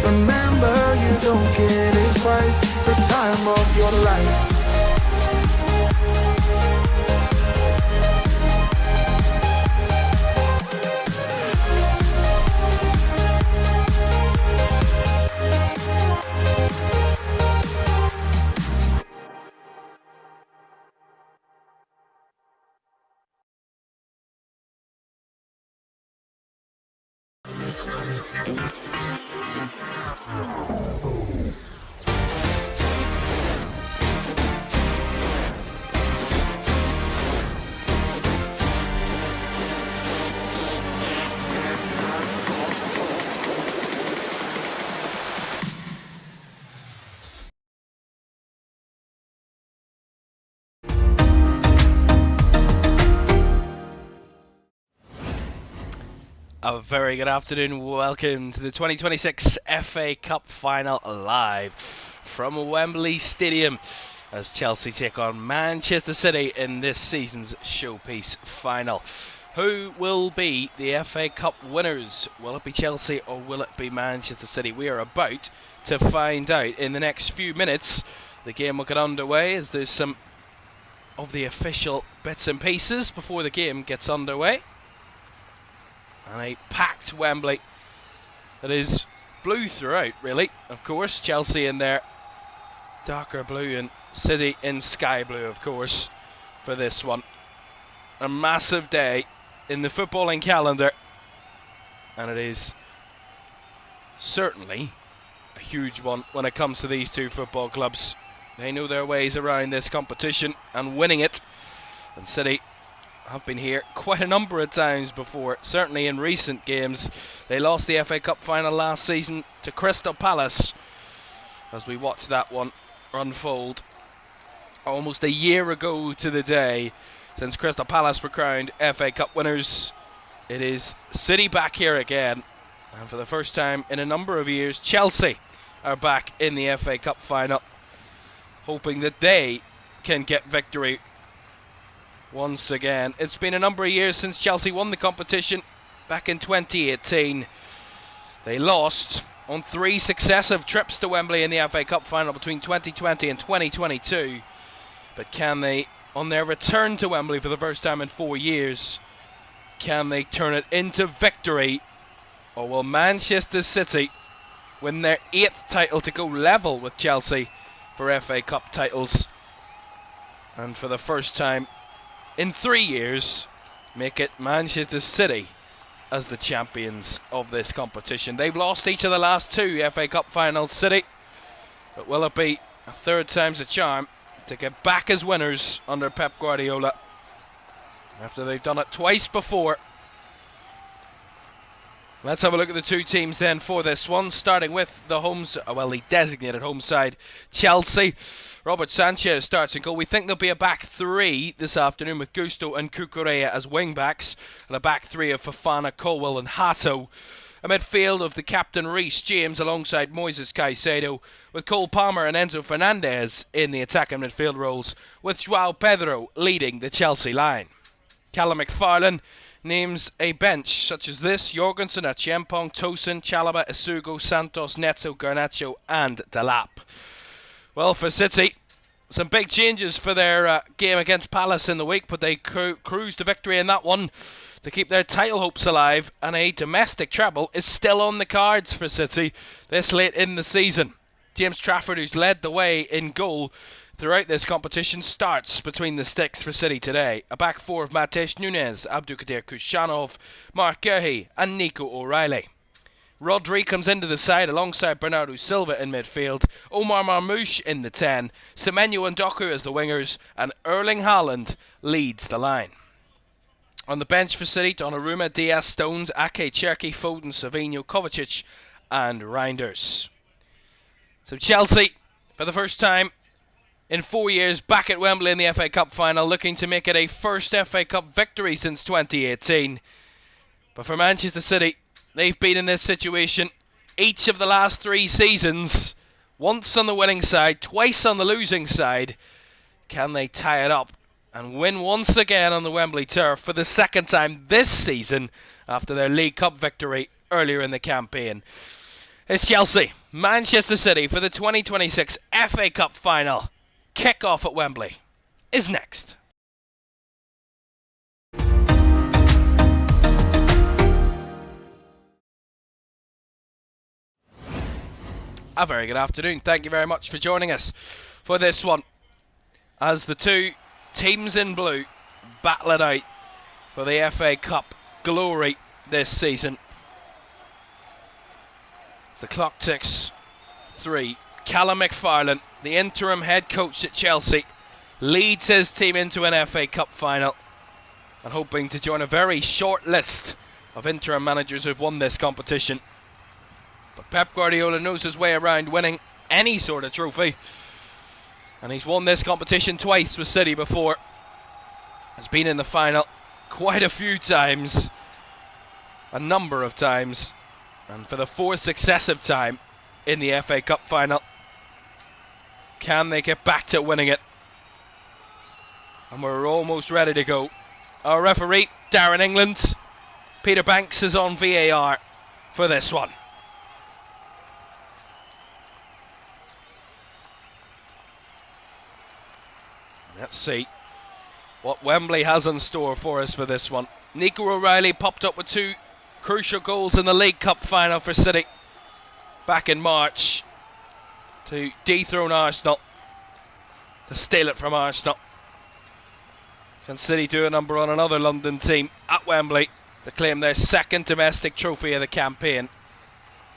Remember, you don't get it twice. The time of your life. A very good afternoon, welcome to the 2026 FA Cup Final live from Wembley Stadium as Chelsea take on Manchester City in this season's showpiece final. Who will be the FA Cup winners? Will it be Chelsea or will it be Manchester City? We are about to find out in the next few minutes. The game will get underway as there's some of the official bits and pieces before the game gets underway. And a packed Wembley that is blue throughout, really. Of course, Chelsea in their darker blue and City in sky blue, of course, for this one. A massive day in the footballing calendar. And it is certainly a huge one when it comes to these two football clubs. They know their ways around this competition and winning it. And City have been here quite a number of times before, certainly in recent games. They lost the FA Cup final last season to Crystal Palace as we watched that one unfold almost a year ago to the day since Crystal Palace were crowned FA Cup winners. It is City back here again, and for the first time in a number of years Chelsea are back in the FA Cup final, hoping that they can get victory once again. It's been a number of years since Chelsea won the competition back in 2018. They lost on 3 successive trips to Wembley in the FA Cup final between 2020 and 2022. But can they, on their return to Wembley for the first time in 4 years, can they turn it into victory? Or will Manchester City win their 8th title to go level with Chelsea for FA Cup titles? And for the first time in 3 years, make it Manchester City as the champions of this competition. They've lost each of the last 2 FA Cup finals, City. But will it be a third time's a charm to get back as winners under Pep Guardiola after they've done it twice before? Let's have a look at the two teams then for this one, starting with the designated home side, Chelsea. Robert Sanchez starts in goal. We think there'll be a back 3 this afternoon with Gusto and Cucurella as wing-backs, and a back 3 of Fofana, Colwill and Hato. A midfield of the captain Reece James alongside Moises Caicedo, with Cole Palmer and Enzo Fernandez in the attacking midfield roles, with Joao Pedro leading the Chelsea line. Callum McFarlane names a bench such as this: Jorgensen, Achiampong, Tosin, Chalobah, Isugo, Santos, Neto, Garnacho and Delap. Well, for City, some big changes for their game against Palace in the week, but they cruised to victory in that one to keep their title hopes alive, and a domestic treble is still on the cards for City this late in the season. James Trafford, who's led the way in goal throughout this competition, starts between the sticks for City today. A back 4 of Matej Nunes, Abdulkadir Kushanov, Mark Guehi and Nico O'Reilly. Rodri comes into the side alongside Bernardo Silva in midfield, Omar Marmoush in the 10, Semenyo and Doku as the wingers, and Erling Haaland leads the line. On the bench for City, Donnarumma, Diaz, Stones, Ake, Cherki, Foden, Savinho, Kovacic and Reinders. So Chelsea, for the first time in 4 years, back at Wembley in the FA Cup final, looking to make it a first FA Cup victory since 2018. But for Manchester City, they've been in this situation each of the last 3 seasons. Once on the winning side, twice on the losing side. Can they tie it up and win once again on the Wembley turf for the second time this season after their League Cup victory earlier in the campaign? It's Chelsea Manchester City for the 2026 FA Cup final. Kick-off at Wembley is next. A very good afternoon. Thank you very much for joining us for this one, as the two teams in blue battle it out for the FA Cup glory this season. As the clock ticks 3, Callum McFarlane, the interim head coach at Chelsea, leads his team into an FA Cup final and hoping to join a very short list of interim managers who've won this competition. But Pep Guardiola knows his way around winning any sort of trophy, and he's won this competition twice with City before. Has been in the final quite a few times, a number of times, and for the 4th successive time in the FA Cup final. Can they get back to winning it? And we're almost ready to go. Our referee, Darren England. Peter Banks is on VAR for this one. Let's see what Wembley has in store for us for this one. Nico O'Reilly popped up with 2 crucial goals in the League Cup final for City back in March to dethrone Arsenal, to steal it from Arsenal. Can City do a number on another London team at Wembley to claim their 2nd domestic trophy of the campaign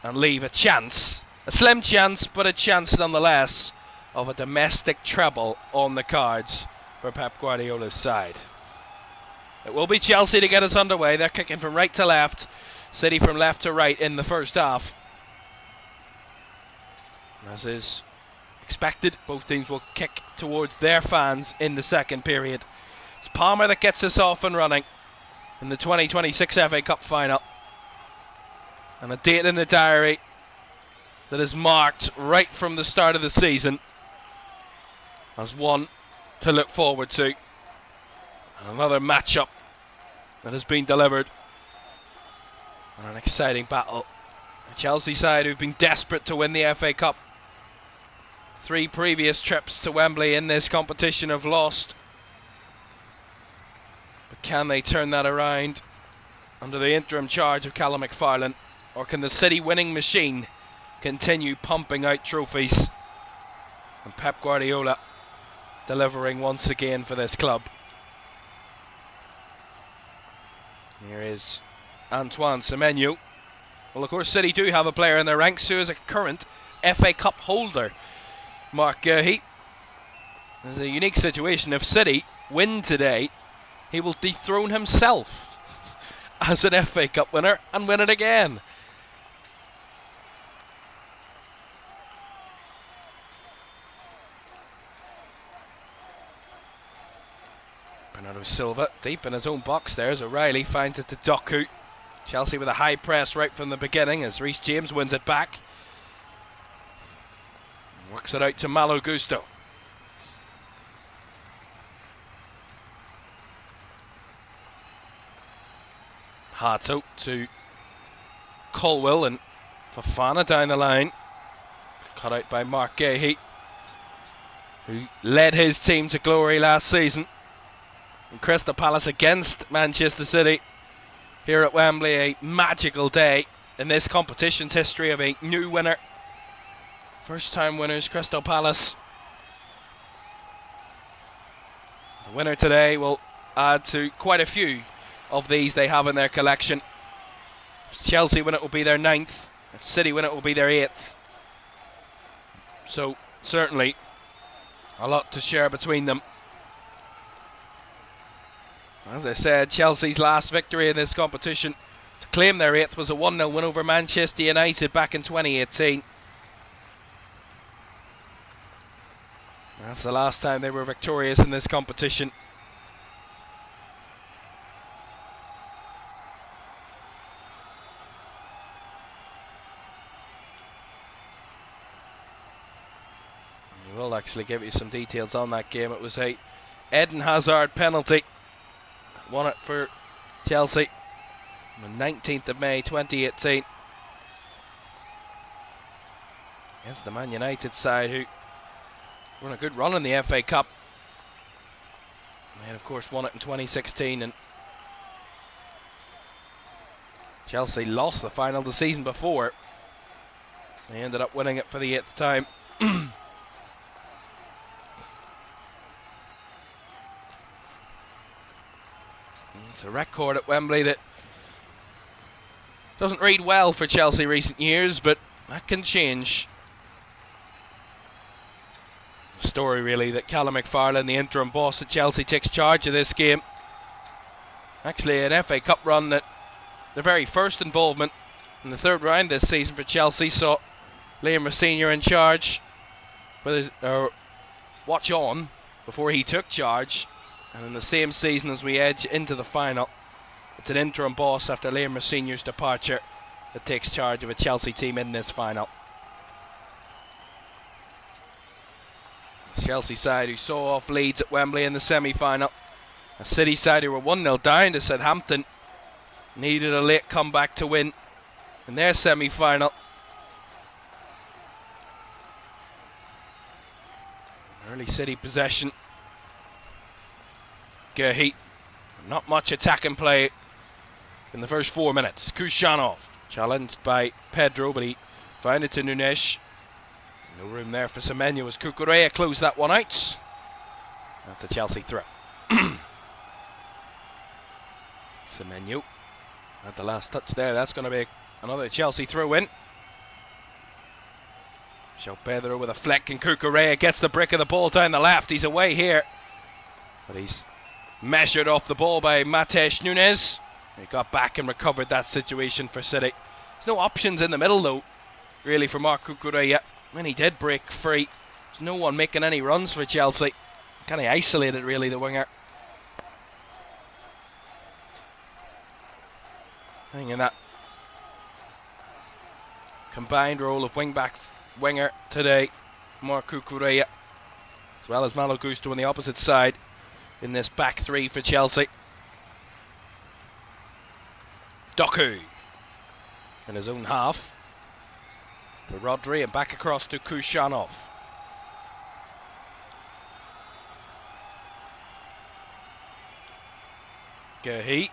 and leave a chance, a slim chance, but a chance nonetheless, of a domestic treble on the cards for Pep Guardiola's side? It will be Chelsea to get us underway. They're kicking from right to left, City from left to right in the first half. As is expected, both teams will kick towards their fans in the second period. It's Palmer that gets us off and running in the 2026 FA Cup final. And a date in the diary that is marked right from the start of the season as one to look forward to. And another matchup that has been delivered. And an exciting battle. The Chelsea side who've been desperate to win the FA Cup. 3 previous trips to Wembley in this competition have lost. But can they turn that around under the interim charge of Callum McFarlane? Or can the City winning machine continue pumping out trophies? And Pep Guardiola delivering once again for this club. Here is Antoine Semenyo. Well, of course, City do have a player in their ranks who is a current FA Cup holder, Mark Guéhi. There's a unique situation. If City win today, he will dethrone himself as an FA Cup winner and win it again. Bernardo Silva deep in his own box there as O'Reilly finds it to Doku. Chelsea with a high press right from the beginning as Reece James wins it back. Works it out to Malo Gusto. Hato to Colwell and Fofana down the line. Cut out by Mark Guéhi, who led his team to glory last season. And Crystal Palace against Manchester City here at Wembley, a magical day in this competition's history of a new winner. First time winners, Crystal Palace. The winner today will add to quite a few of these they have in their collection. If Chelsea win, it will be their 9th. If City win, it will be their 8th. So certainly a lot to share between them. As I said, Chelsea's last victory in this competition to claim their 8th was a 1-0 win over Manchester United back in 2018. That's the last time they were victorious in this competition. We will actually give you some details on that game. It was a Eden Hazard penalty. Won it for Chelsea on the 19th of May 2018. against the Man United side, who were on a good run in the FA Cup. They had, of course, won it in 2016, and Chelsea lost the final the season before. They ended up winning it for the 8th time. It's a record at Wembley that doesn't read well for Chelsea recent years, but that can change. Story really that Callum McFarlane, the interim boss at Chelsea, takes charge of this game. Actually an FA Cup run that the very first involvement in the 3rd round this season for Chelsea saw Liam Rosenior in charge for his watch on before he took charge, and in the same season as we edge into the final, it's an interim boss after Liam Rosenior's departure that takes charge of a Chelsea team in this final. The Chelsea side who saw off Leeds at Wembley in the semi-final. A City side who were 1-0 down to Southampton needed a late comeback to win in their semi-final. Early City possession. Guehi, not much attacking play in the first 4 minutes. Kushanov challenged by Pedro, but he found it to Nunes. No room there for Semenyo as Cucurella closed that one out. That's a Chelsea throw. Semenyo at the last touch there. That's going to be another Chelsea throw in. João Pedro with a flick, and Cucurella gets the brick of the ball down the left. He's away here, but he's measured off the ball by Mateus Nunes. He got back and recovered that situation for City. There's no options in the middle though, really, for Marc Cucurella. When he did break free, there's no one making any runs for Chelsea. Kind of isolated, really, the winger. I think in that combined role of wing-back winger today, Marc Cucurella, as well as Malo Gusto on the opposite side in this back three for Chelsea. Doku in his own half to Rodri, and back across to Kushanov. Guehi.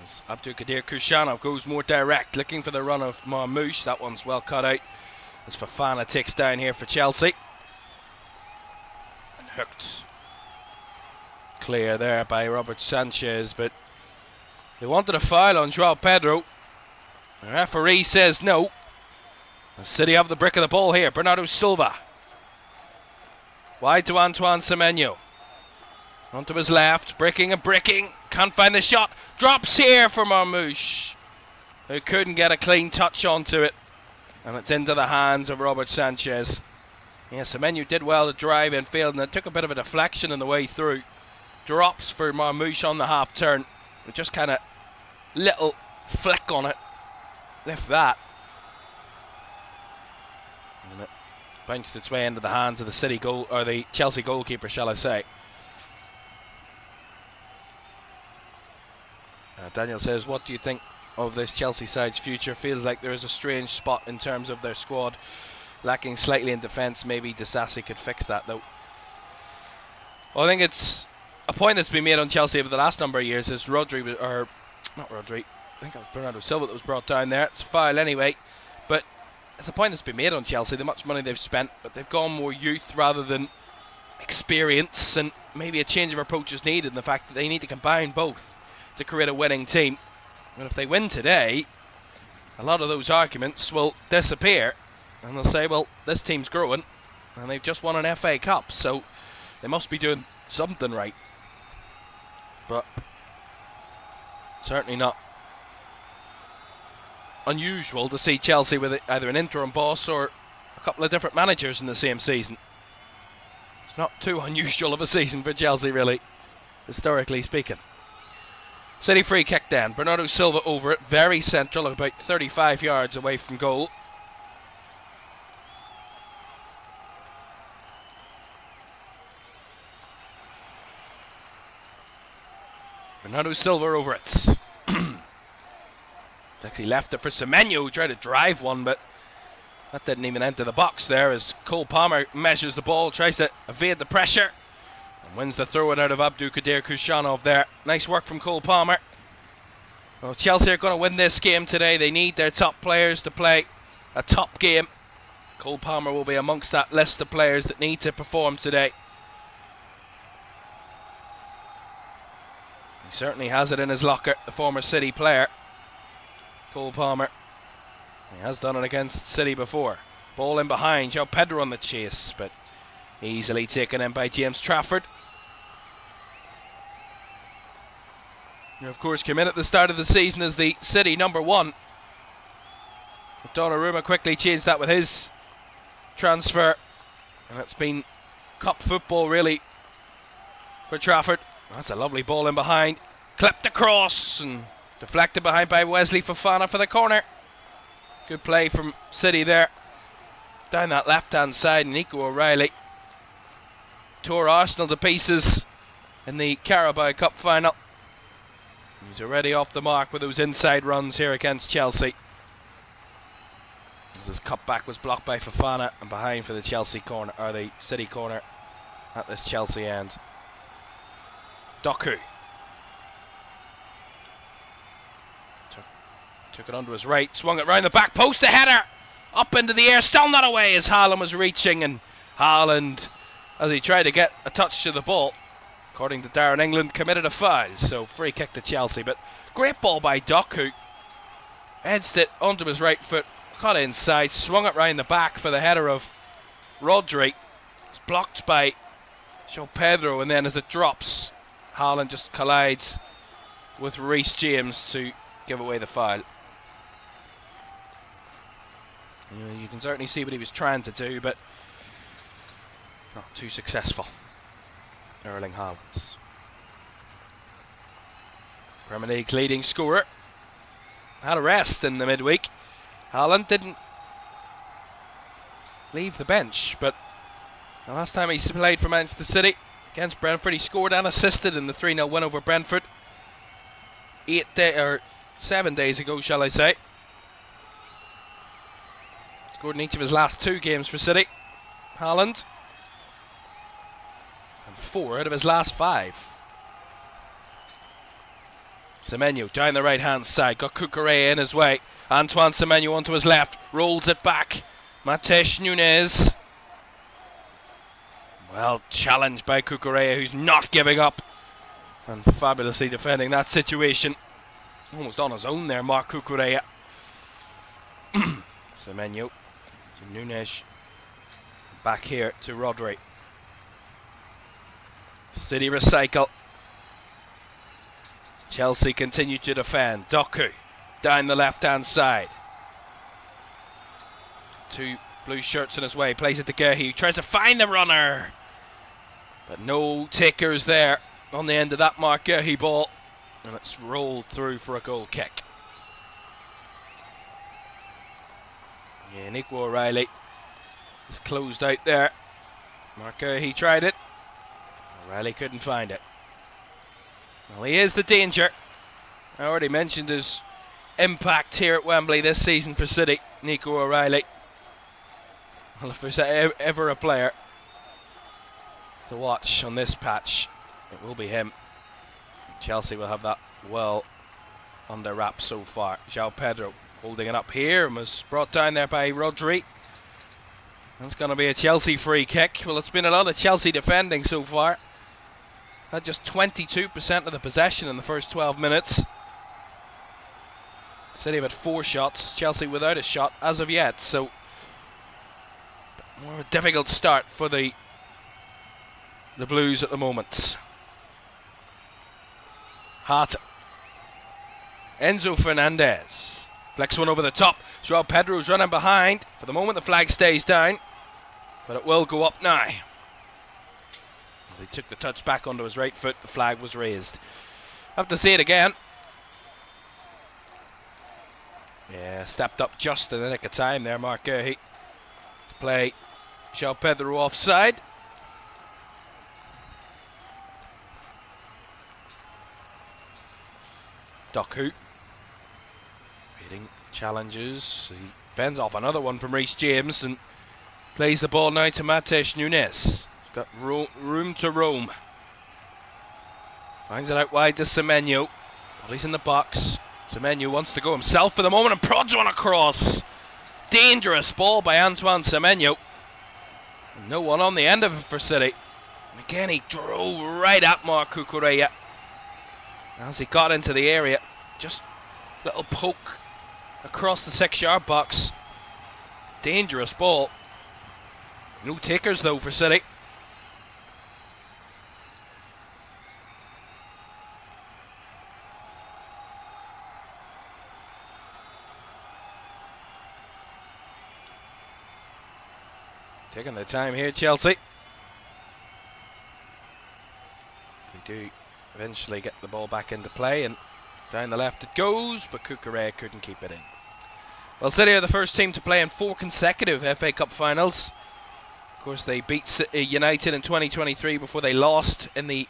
As Abdulkadir Kushanov goes more direct, looking for the run of Marmoush. That one's well cut out as Fofana takes down here for Chelsea. And hooked clear there by Robert Sanchez, but they wanted a foul on João Pedro. The referee says no. And City have the brick of the ball here. Bernardo Silva. Wide to Antoine Semenyo. Onto his left, breaking and breaking. Can't find the shot. Drops here for Marmoush, who couldn't get a clean touch onto it. And it's into the hands of Robert Sanchez. Yeah, Semenyo did well to drive in field, and it took a bit of a deflection on the way through. Drops for Marmoush on the half turn. With just kind of little flick on it. Lift that. And it bounced its way into the hands of the City goal, or the Chelsea goalkeeper, shall I say. Daniel says, what do you think of this Chelsea side's future? Feels like there is a strange spot in terms of their squad, lacking slightly in defence. Maybe Disasi could fix that though. Well, I think it's a point that's been made on Chelsea over the last number of years is Rodri, or not Rodri, I think it was Bernardo Silva that was brought down there. It's a foul anyway, but it's a point that's been made on Chelsea, the much money they've spent, but they've gone more youth rather than experience, and maybe a change of approach is needed in the fact that they need to combine both to create a winning team. And if they win today, a lot of those arguments will disappear, and they'll say, well, this team's growing and they've just won an FA Cup, so they must be doing something right. But certainly not unusual to see Chelsea with either an interim boss or a couple of different managers in the same season. It's not too unusual of a season for Chelsea, really, historically speaking. City free kick then. Bernardo Silva over it, very central, about 35 yards away from goal. Bernardo Silva over it. Actually left it for Semenyo, who tried to drive one, but that didn't even enter the box there as Cole Palmer measures the ball, tries to evade the pressure, and wins the throw-in out of Abdul Kadir Kushanov there. Nice work from Cole Palmer. Well, Chelsea are going to win this game today. They need their top players to play a top game. Cole Palmer will be amongst that list of players that need to perform today. He certainly has it in his locker, the former City player. Cole Palmer. He has done it against City before. Ball in behind, João Pedro on the chase, but easily taken in by James Trafford. Who of course came in at the start of the season as the City #1. Donnarumma quickly changed that with his transfer, and it's been cup football really for Trafford. That's a lovely ball in behind, clipped across and deflected behind by Wesley Fofana for the corner. Good play from City there. Down that left hand side, Nico O'Reilly tore Arsenal to pieces in the Carabao Cup final. He's already off the mark with those inside runs here against Chelsea. As his cut back was blocked by Fofana, and behind for the Chelsea corner, or the City corner at this Chelsea end. Doku took it onto his right, swung it round the back post, a header up into the air, still not away as Haaland was reaching, and Haaland, as he tried to get a touch to the ball, according to Darren England, committed a foul, so free kick to Chelsea. But great ball by Doku, edged it onto his right foot, cut inside, swung it round the back for the header of Rodri. It's blocked by João Pedro, and then as it drops, Haaland just collides with Reece James to give away the foul. You can certainly see what he was trying to do, but not too successful. Erling Haaland, Premier League's leading scorer, had a rest in the midweek. Haaland didn't leave the bench, but the last time he played for Manchester City against Brentford, he scored and assisted in the 3-0 win over Brentford 7 days ago, shall I say. Scored in each of his last 2 games for City, Haaland, and 4 out of his last 5. Semenyo down the right hand side, got Cucurella in his way. Antoine Semenyo onto his left, rolls it back. Mateus Nunes, well challenged by Cucurella, who's not giving up, and fabulously defending that situation. Almost on his own there, Marc Cucurella. Semenyo to Nunes, back here to Rodri. City recycle. Chelsea continue to defend. Doku down the left hand side. 2 blue shirts in his way, plays it to Guehi, who tries to find the runner, but no takers there on the end of that Marc Guehi ball, and it's rolled through for a goal kick. Yeah, Nico O'Reilly is closed out there. Marc Guehi tried it, O'Reilly couldn't find it. Well, he is the danger. I already mentioned his impact here at Wembley this season for City, Nico O'Reilly. Well, if there's ever a player to watch on this patch, it will be him. Chelsea will have that well under wraps so far. João Pedro holding it up here and was brought down there by Rodri. That's going to be a Chelsea free kick. Well, it's been a lot of Chelsea defending so far. Had just 22% of the possession in the first 12 minutes. City have had 4 shots, Chelsea without a shot as of yet, so more of a difficult start for the Blues at the moment. Hart, Enzo Fernandez flicks one over the top. João Pedro's running behind. For the moment the flag stays down, but it will go up now. As he took the touch back onto his right foot, the flag was raised. Have to see it again. Yeah, stepped up just in the nick of time there, Marc Guehi, to play João Pedro offside. Doku. Leading challenges. He fends off another one from Reece James and plays the ball now to Mateus Nunes. He's got room to roam. Finds it out wide to Semenyo. Well, he's in the box. Semenyo wants to go himself for the moment and prods one across. Dangerous ball by Antoine Semenyo. No one on the end of it for City. And again, he drove right at Marc Cucurella. As he got into the area, just a little poke across the 6-yard box. Dangerous ball. No takers though for City. Taking their time here, Chelsea. They do eventually get the ball back into play, and down the left it goes, but Cucurella couldn't keep it in. Well, City are the first team to play in 4 consecutive FA Cup finals. Of course, they beat United in 2023 before they lost in the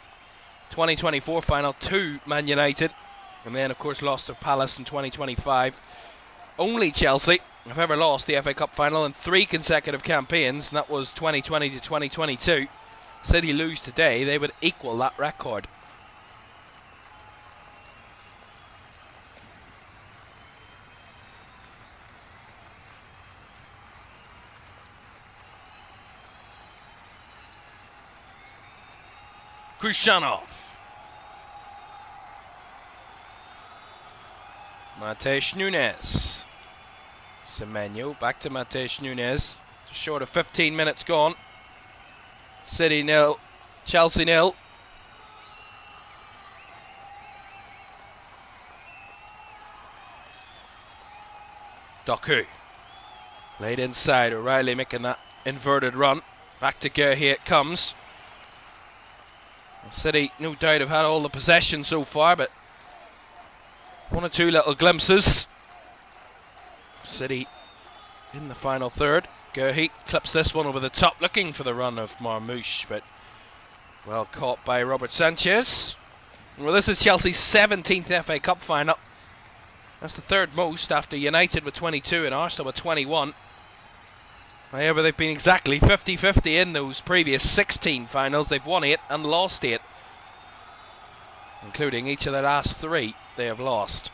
2024 final to Man United, and then, of course, lost to Palace in 2025. Only Chelsea have ever lost the FA Cup final in 3 consecutive campaigns, and that was 2020 to 2022. City lose today, they would equal that record. Khrushchanov. Mateus Nunes. Semenyo back to Mateus Nunes. Just short of 15 minutes gone. City 0, Chelsea 0. Doku. Laid inside. O'Reilly making that inverted run. Back to Guehi it comes. City, no doubt, have had all the possession so far, but 1 or 2 little glimpses. City in the final third. Guehi clips this one over the top, looking for the run of Marmoush, but well caught by Robert Sanchez. Well, this is Chelsea's 17th FA Cup final. That's the 3rd most after United with 22 and Arsenal with 21. However, they've been exactly 50-50 in those previous 16 finals. They've won 8 and lost 8, including each of their last 3 they have lost.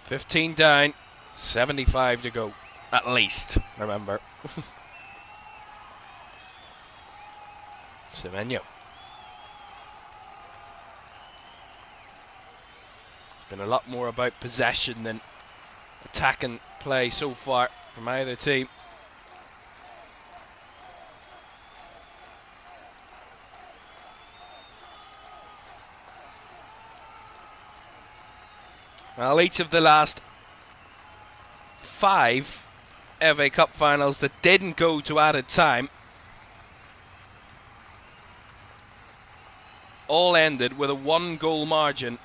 $15 down, 75 to go, at least, remember. Semenyo. Been a lot more about possession than attack and play so far from either team. Well, each of the last 5 FA Cup finals that didn't go to added time all ended with a 1-goal margin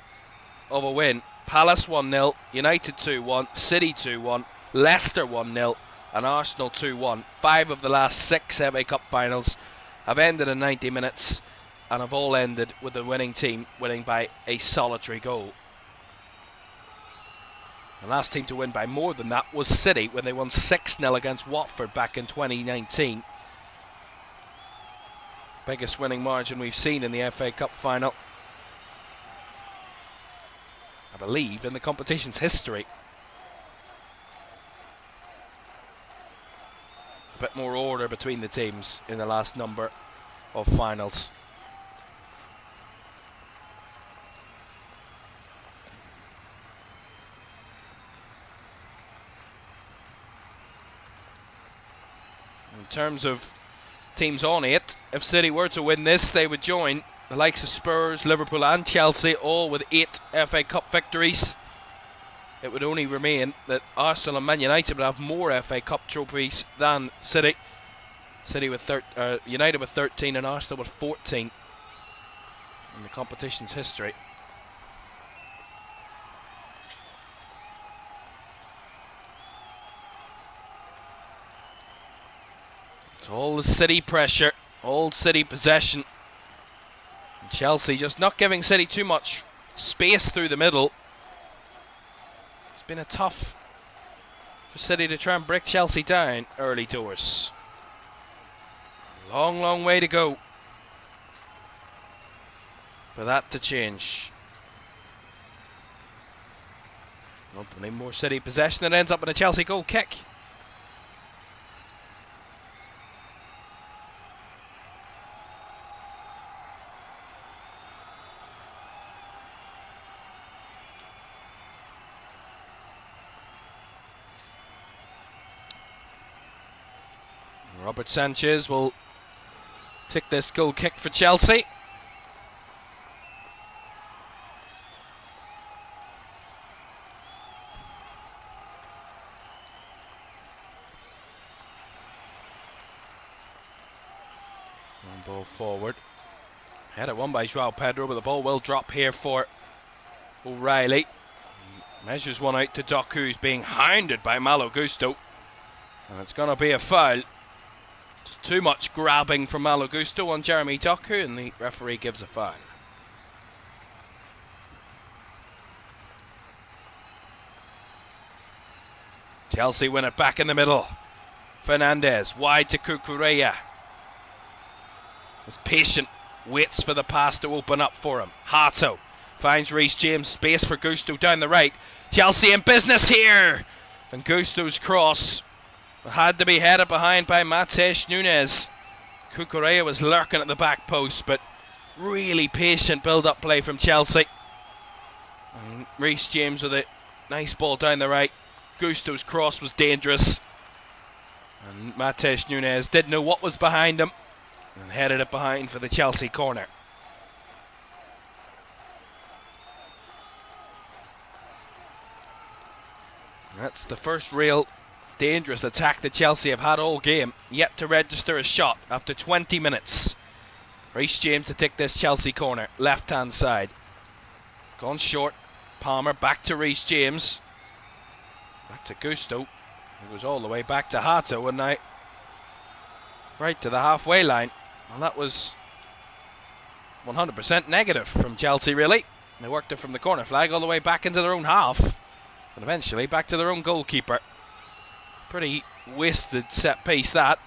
of a win. Palace 1-0, United 2-1, City 2-1, Leicester 1-0 and Arsenal 2-1. 5 of the last 6 FA Cup finals have ended in 90 minutes and have all ended with the winning team winning by a solitary goal. The last team to win by more than that was City when they won 6-0 against Watford back in 2019. Biggest winning margin we've seen in the FA Cup final, I believe, in the competition's history. A bit more order between the teams in the last number of finals. In terms of teams on 8, if City were to win this, they would join the likes of Spurs, Liverpool and Chelsea, all with 8 FA Cup victories. It would only remain that Arsenal and Man United would have more FA Cup trophies than City. United with 13 and Arsenal with 14 in the competition's history. It's all the City pressure, all City possession. Chelsea just not giving City too much space through the middle. It's been a tough for City to try and break Chelsea down early doors. Long, long way to go for that to change. Opening more City possession, and ends up in a Chelsea goal kick. Robert Sanchez will take this goal kick for Chelsea. One ball forward. Headed one by João Pedro, but the ball will drop here for O'Reilly. Measures one out to Doku, who's being hounded by Malo Gusto. And it's going to be a foul. Just too much grabbing from Malo Gusto on Jeremy Doku, and the referee gives a foul. Chelsea win it back in the middle. Fernandez wide to Cucurella. Was patient, waits for the pass to open up for him. Hato finds Reece James, space for Gusto down the right. Chelsea in business here, and Gusto's cross had to be headed behind by Matheus Nunes. Cucurella was lurking at the back post, but really patient build-up play from Chelsea. And Reece James with a nice ball down the right. Gusto's cross was dangerous, and Matheus Nunes didn't know what was behind him and headed it behind for the Chelsea corner. That's the first real dangerous attack that Chelsea have had all game, yet to register a shot after 20 minutes. Reece James to take this Chelsea corner, left hand side. Gone short. Palmer back to Reece James. Back to Gusto. It goes all the way back to Hato, and now right to the halfway line. Well, that was 100% negative from Chelsea, really. They worked it from the corner flag all the way back into their own half, and eventually back to their own goalkeeper. Pretty wasted set piece, that.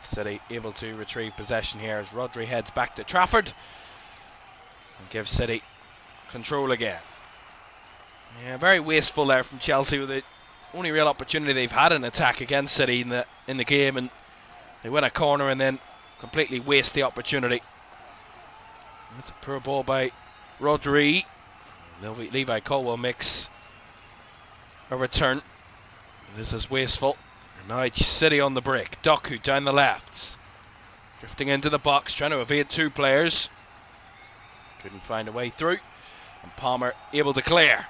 City able to retrieve possession here as Rodri heads back to Trafford and gives City control again. Yeah, very wasteful there from Chelsea, with the only real opportunity they've had in attack against City in the game, and they win a corner and then completely waste the opportunity. It's a poor ball by Rodri. Levi Colwill makes a return. This is wasteful. And now it's City on the break. Doku down the left, drifting into the box, trying to evade two players. Couldn't find a way through, and Palmer able to clear.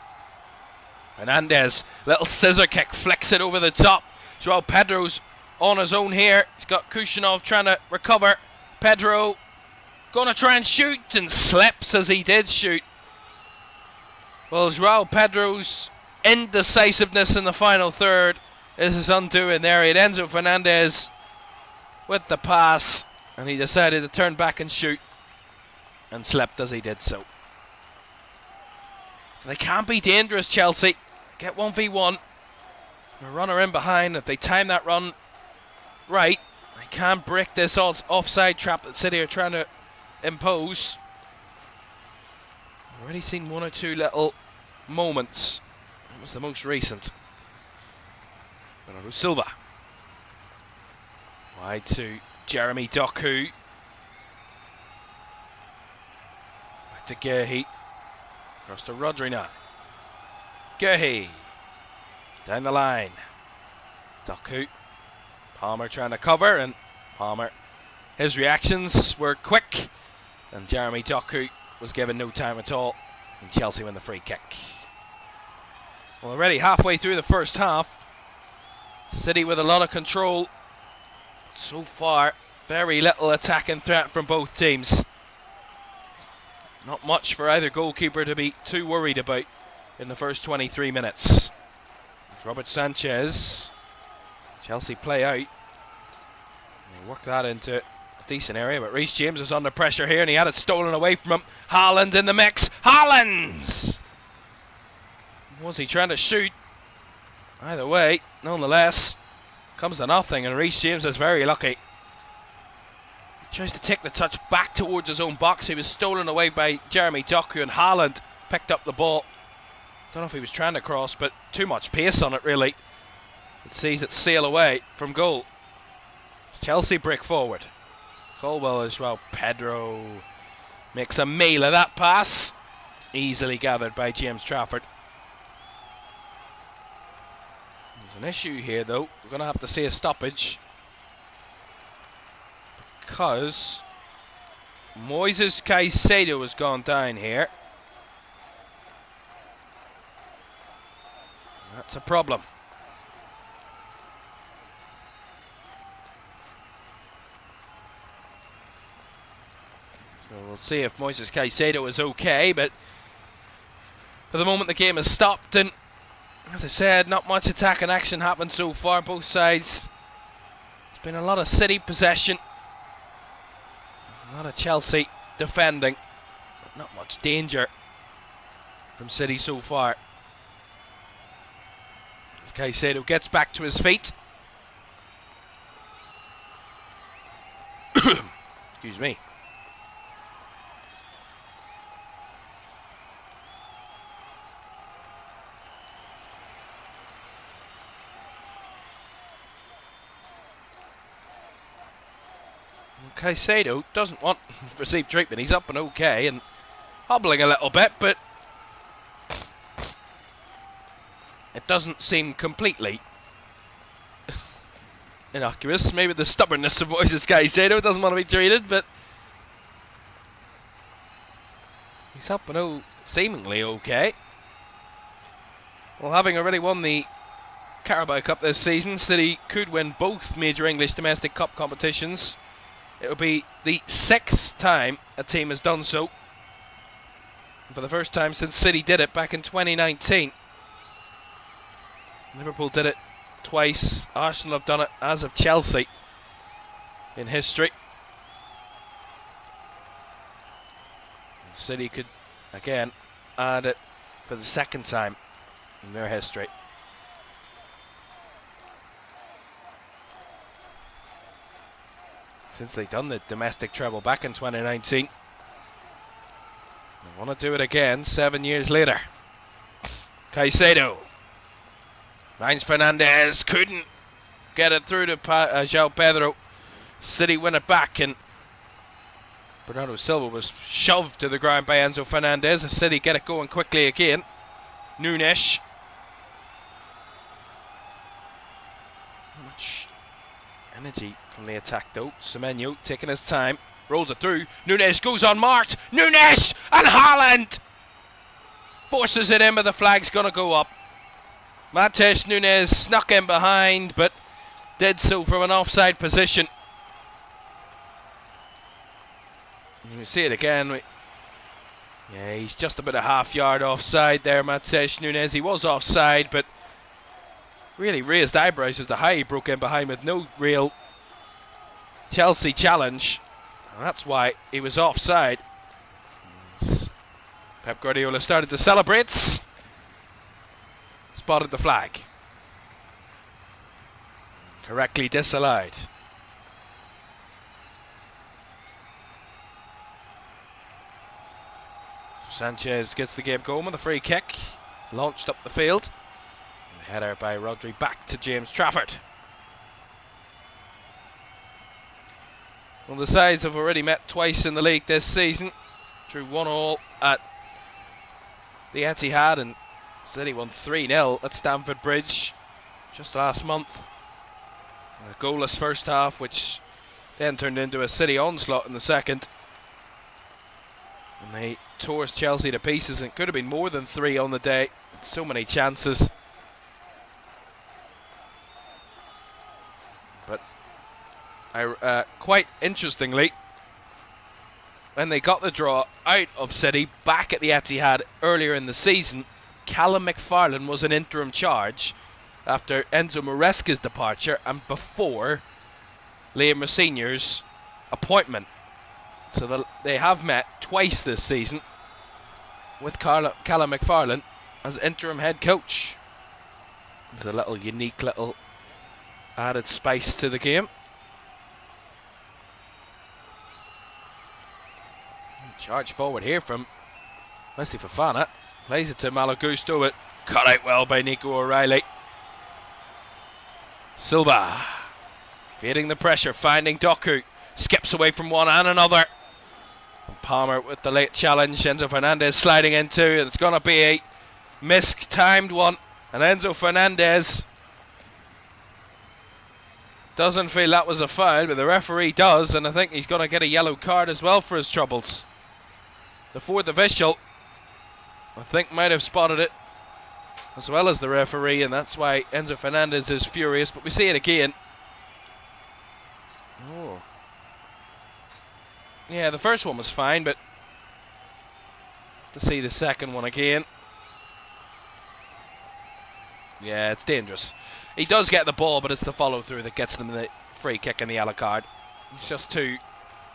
Fernandez, little scissor kick, flicks it over the top. João Pedro's on his own here. He's got Kushinov trying to recover. Pedro gonna try and shoot, and slips as he did shoot. Well, João Pedro's indecisiveness in the final third is his undoing there. He had Enzo Fernandez with the pass, and he decided to turn back and shoot, and slipped as he did so. They can be dangerous, Chelsea. Get 1v1. A runner in behind. If they time that run right, they can break this offside trap that City are trying to impose. Already seen one or two little moments. That was the most recent. Bernardo Silva. Wide to Jeremy Doku. Back to Guehi. Across to Rodri now. Guehi. Down the line. Doku. Palmer trying to cover, and Palmer, his reactions were quick, and Jeremy Doku was given no time at all, and Chelsea win the free kick. Well, already halfway through the first half, City with a lot of control. So far, very little attacking threat from both teams. Not much for either goalkeeper to be too worried about in the first 23 minutes. It's Robert Sanchez. Chelsea play out. They work that into a decent area, but Reece James was under pressure here and he had it stolen away from him. Haaland in the mix. Haaland! Was he trying to shoot? Either way, nonetheless, comes to nothing, and Reece James is very lucky. He tries to take the touch back towards his own box. He was stolen away by Jeremy Doku, and Haaland picked up the ball. Don't know if he was trying to cross, but too much pace on it, really. It sees it sail away from goal. It's Chelsea break forward. Colwell as well. Pedro makes a meal of that pass. Easily gathered by James Trafford. There's an issue here, though. We're going to have to see a stoppage, because Moises Caicedo has gone down here. That's a problem. So we'll see if Moises Caicedo is okay, but for the moment the game has stopped, and as I said, not much attack and action happened so far, both sides. It's been a lot of City possession, a lot of Chelsea defending, but not much danger from City so far. As Caicedo gets back to his feet. Excuse me. Caicedo doesn't want to receive treatment. He's up and okay and hobbling a little bit, but it doesn't seem completely innocuous. Maybe the stubbornness of Moises Caicedo doesn't want to be treated, but he's up and seemingly okay. Well, having already won the Carabao Cup this season, City could win both major English domestic cup competitions. It will be the 6th time a team has done so, for the first time since City did it back in 2019. Liverpool did it twice. Arsenal have done it, as of Chelsea, in history. And City could again add it for the 2nd time in their history. Since they've done the domestic treble back in 2019. They want to do it again 7 years later. Caicedo. Finds Fernandes. Couldn't get it through to João Pedro. City win it back, and Bernardo Silva was shoved to the ground by Enzo Fernandez. The City get it going quickly again. Nunes. Not much energy from the attack though. Semenyo taking his time, rolls it through. Nunes goes unmarked. Nunes and Haaland forces it in, but the flag's gonna go up. Matheus Nunes snuck in behind, but did so from an offside position. You see it again. Yeah, he's just about a half-yard offside there, Matheus Nunes. He was offside, but really raised eyebrows as to how he broke in behind with no real Chelsea challenge. And that's why he was offside. Pep Guardiola started to celebrate. Spotted the flag. Correctly disallowed. Sanchez gets the game going with a free kick. Launched up the field. Header by Rodri back to James Trafford. Well, the sides have already met twice in the league this season. Drew 1-1 at the Etihad, and City won 3-0 at Stamford Bridge just last month. A goalless first half, which then turned into a City onslaught in the second. And they tore Chelsea to pieces, and it could have been more than 3 on the day. So many chances. But quite interestingly, when they got the draw out of City back at the Etihad earlier in the season, Callum McFarlane was in interim charge after Enzo Maresca's departure and before Liam Rosenior's appointment. So they have met twice this season with Callum McFarlane as interim head coach. There's a little unique little added spice to the game. Charge forward here from Wesley Fofana. Plays it to Malo Gusto, but cut out well by Nico O'Reilly. Silva feeding the pressure, finding Doku. Skips away from one and another. And Palmer with the late challenge. Enzo Fernandez sliding into. It's going to be a mistimed one. And Enzo Fernandez doesn't feel that was a foul, but the referee does. And I think he's going to get a yellow card as well for his troubles. The fourth official, I think, might have spotted it as well as the referee, and that's why Enzo Fernandez is furious. But we see it again. Oh. Yeah, the first one was fine, but to see the second one again. Yeah, it's dangerous. He does get the ball, but it's the follow through that gets them the free kick and the yellow card. It's just too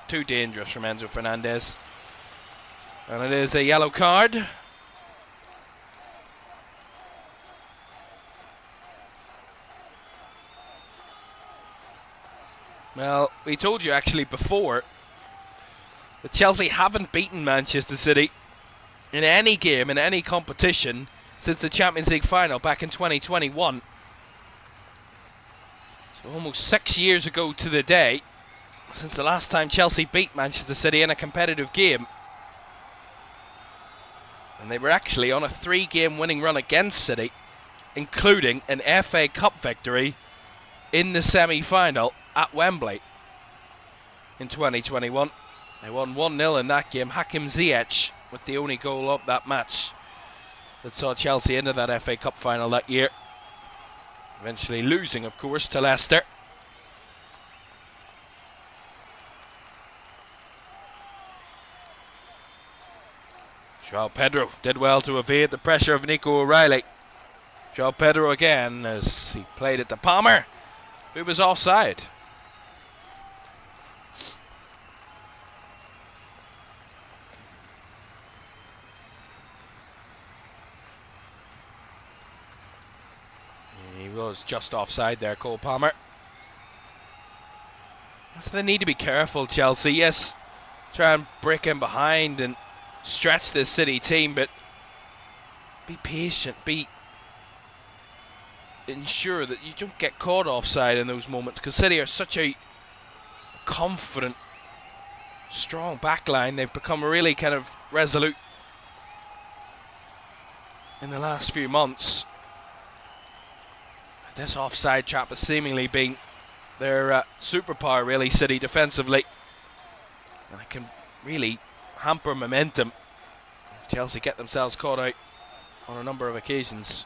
dangerous from Enzo Fernandez. And it is a yellow card. Well, we told you actually before that Chelsea haven't beaten Manchester City in any game, in any competition, since the Champions League final back in 2021. So almost 6 years ago to the day, since the last time Chelsea beat Manchester City in a competitive game. And they were actually on a 3-game winning run against City, including an FA Cup victory in the semi-final at Wembley in 2021. They won 1-0 in that game. Hakim Ziyech with the only goal of that match that saw Chelsea into that FA Cup final that year. Eventually losing, of course, to Leicester. João Pedro did well to evade the pressure of Nico O'Reilly. João Pedro again as he played it to Palmer, who was offside. He was just offside there, Cole Palmer. So they need to be careful, Chelsea. Yes, try and break in behind and stretch this City team, but be patient, ensure that you don't get caught offside in those moments, because City are such a confident, strong backline. They've become really kind of resolute in the last few months. This offside trap has seemingly been their superpower, really, City defensively, and it can really hamper momentum. Chelsea get themselves caught out on a number of occasions.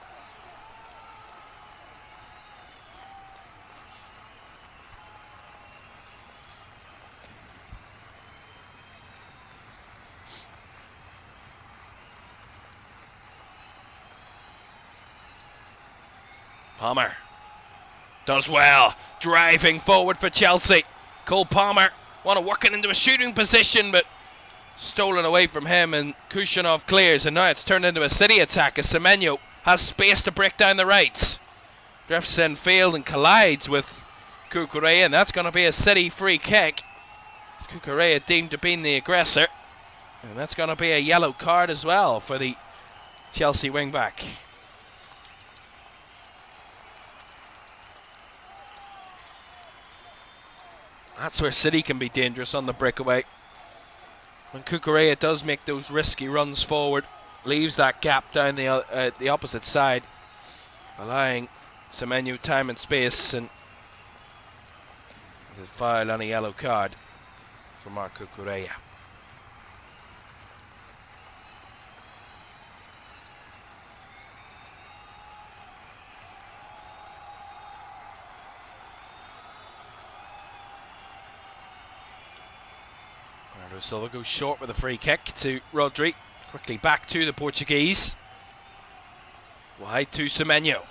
Palmer does well, driving forward for Chelsea. Cole Palmer want to work it into a shooting position, but stolen away from him, and Kushanov clears, and now it's turned into a City attack as Semenyo has space to break down the rights. Drifts in field and collides with Cucurella, and that's going to be a City free kick. It's Cucurella deemed to be the aggressor, and that's going to be a yellow card as well for the Chelsea wing-back. That's where City can be dangerous on the breakaway. When Cucurella does make those risky runs forward, leaves that gap down the opposite side, allowing Semenyo time and space, and the foul on a yellow card for Marc Cucurella. Silva goes short with a free kick to Rodri. Quickly back to the Portuguese. Wide to Semenyo.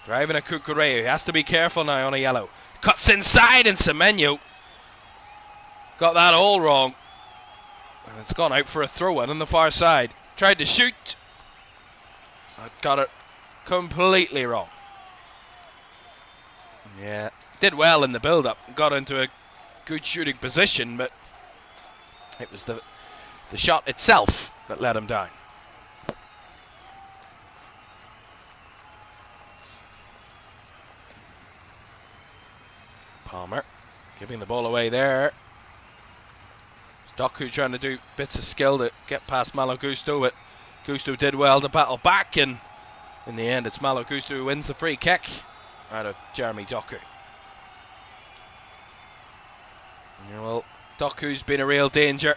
Driving a Cucurella. He has to be careful now on a yellow. Cuts inside, and Semenyo Got that all wrong. And it's gone out for a throw-in on the far side. Tried to shoot. Got it completely wrong. Yeah, did well in the build-up. Got into a good shooting position, but it was the shot itself that let him down. Palmer giving the ball away there. It's Doku trying to do bits of skill to get past Malo Gusto, but Gusto did well to battle back, and in the end it's Malo Gusto who wins the free kick out of Jeremy Doku. Yeah, well, Doku's been a real danger.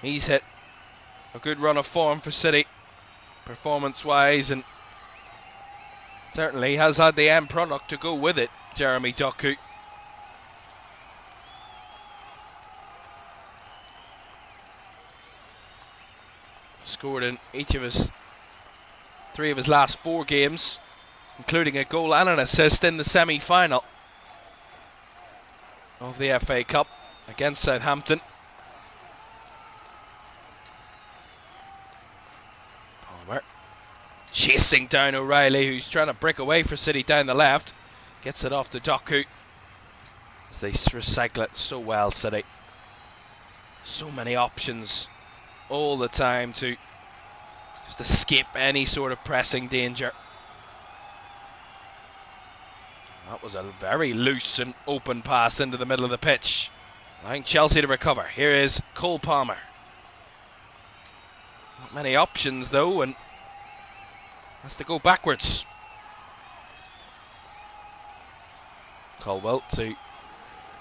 He's hit a good run of form for City, performance-wise, and certainly has had the end product to go with it, Jeremy Doku. Scored in three of his last 4 games, including a goal and an assist in the semi-final of the FA Cup against Southampton. Palmer chasing down O'Reilly, who's trying to break away for City down the left. Gets it off to Doku as they recycle it so well, City. So many options all the time to just escape any sort of pressing danger. That was a very loose and open pass into the middle of the pitch, allowing Chelsea to recover. Here is Cole Palmer. Not many options though, and has to go backwards. Colwell to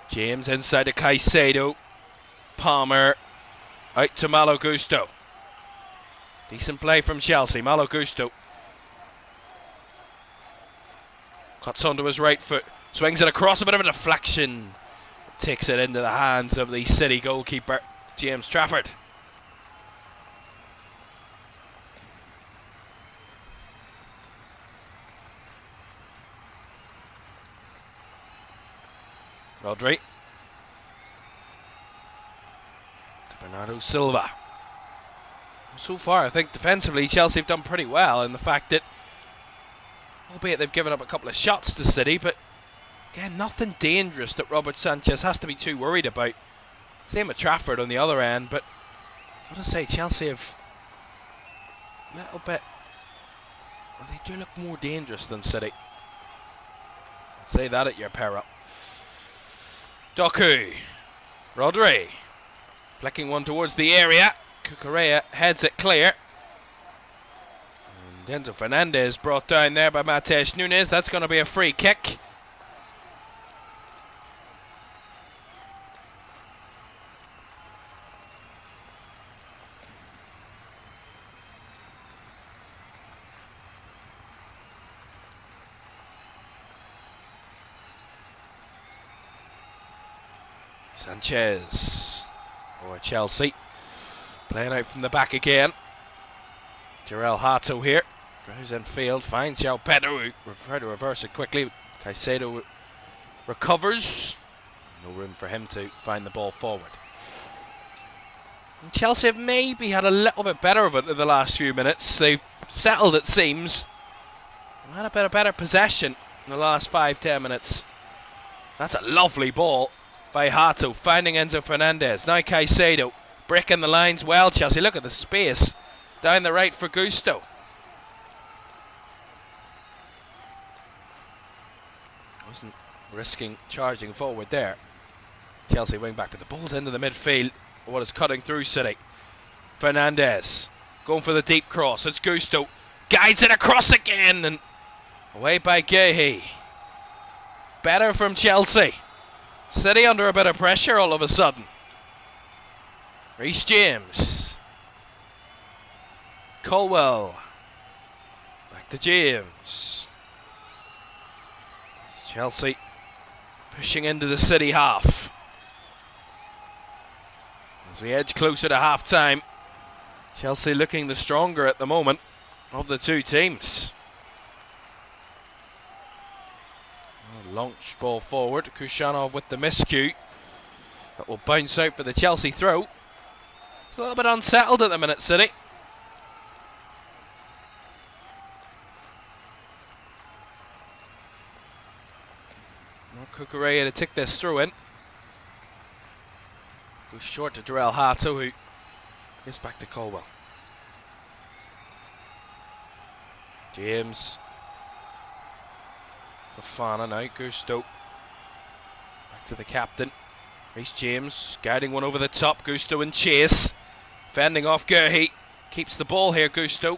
James, inside to Caicedo. Palmer out to Malo Gusto. Decent play from Chelsea. Malo Gusto cuts onto his right foot, swings it across, a bit of a deflection. Takes it into the hands of the City goalkeeper, James Trafford. Rodri to Bernardo Silva. So far, I think defensively Chelsea have done pretty well in the fact that, albeit they've given up a couple of shots to City, but again, nothing dangerous that Robert Sanchez has to be too worried about. Same with Trafford on the other end, but I've got to say, Chelsea have a little bit, well, they do look more dangerous than City. Say that at your peril. Doku, Rodri, flicking one towards the area. Cucurella heads it clear. And Enzo Fernandez brought down there by Mateus Nunes. That's going to be a free kick. Sanchez or Chelsea playing out from the back again. Jarell Hato here, drives in field, finds João Pedro, who tried to reverse it quickly. Caicedo recovers, no room for him to find the ball forward. And Chelsea have maybe had a little bit better of it in the last few minutes. They've settled, it seems, had a bit of better possession in the last 5-10 minutes. That's a lovely ball by Hato, finding Enzo Fernandez. Now Caicedo, breaking the lines well, Chelsea. Look at the space down the right for Gusto. Wasn't risking charging forward there. Chelsea wing back, but the ball's into the midfield. What is cutting through City? Fernandez going for the deep cross. It's Gusto, guides it across again, and away by Guehi. Better from Chelsea. City under a bit of pressure all of a sudden. Reece James. Colwell. Back to James. It's Chelsea pushing into the City half. As we edge closer to half time, Chelsea looking the stronger at the moment of the two teams. Launch ball forward. Kushanov with the miscue. That will bounce out for the Chelsea throw. It's a little bit unsettled at the minute, City. Cucurella to tick this throw in. Goes short to Jarell Hato, who gets back to Colwell. James. Fofana now, Gusto. Back to the captain. Reece James guiding one over the top. Gusto in chase. Fending off Gerhi. Keeps the ball here, Gusto.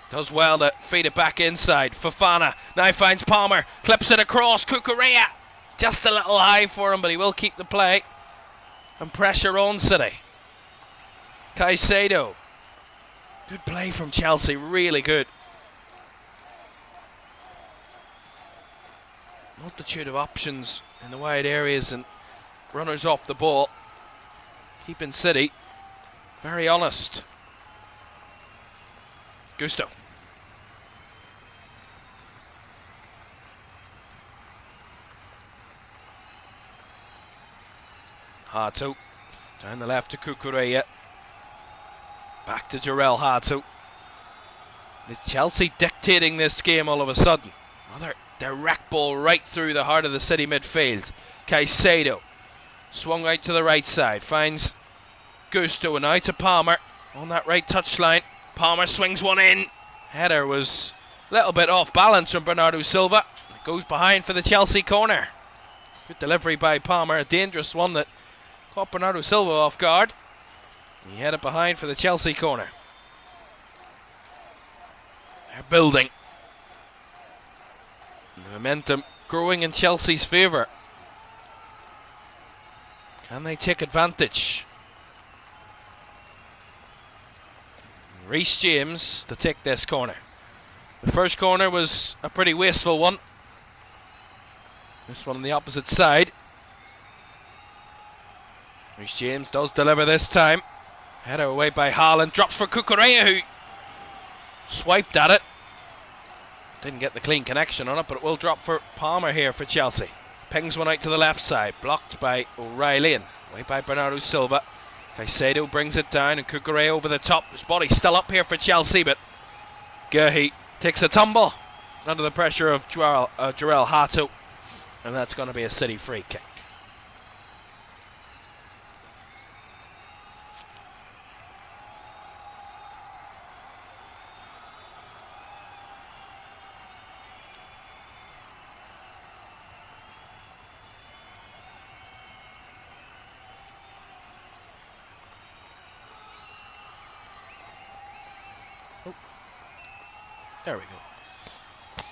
Does well to feed it back inside. Fofana now finds Palmer. Clips it across. Cucurella. Just a little high for him, but he will keep the play. And pressure on City. Caicedo. Good play from Chelsea. Really good. Multitude of options in the wide areas and runners off the ball. Keeping City very honest. Gusto. Hato. Down the left to Cucurella. Back to Jarell Hato. Is Chelsea dictating this game all of a sudden? Another direct ball right through the heart of the City midfield. Caicedo. Swung out to the right side. Finds Gusto and now to Palmer. On that right touchline. Palmer swings one in. Header was a little bit off balance from Bernardo Silva. It goes behind for the Chelsea corner. Good delivery by Palmer. A dangerous one that caught Bernardo Silva off guard. He had it behind for the Chelsea corner. They're building. The momentum growing in Chelsea's favour. Can they take advantage? Reece James to take this corner. The first corner was a pretty wasteful one. This one on the opposite side. Reece James does deliver this time. Header away by Haaland. Drops for Cucurella, who swiped at it. Didn't get the clean connection on it, but it will drop for Palmer here for Chelsea. Pings one out to the left side. Blocked by O'Reilly and away by Bernardo Silva. Caicedo brings it down and Cucurella over the top. His body's still up here for Chelsea, but Gerhi takes a tumble under the pressure of Jarell Hato, and that's going to be a City free kick. There we go.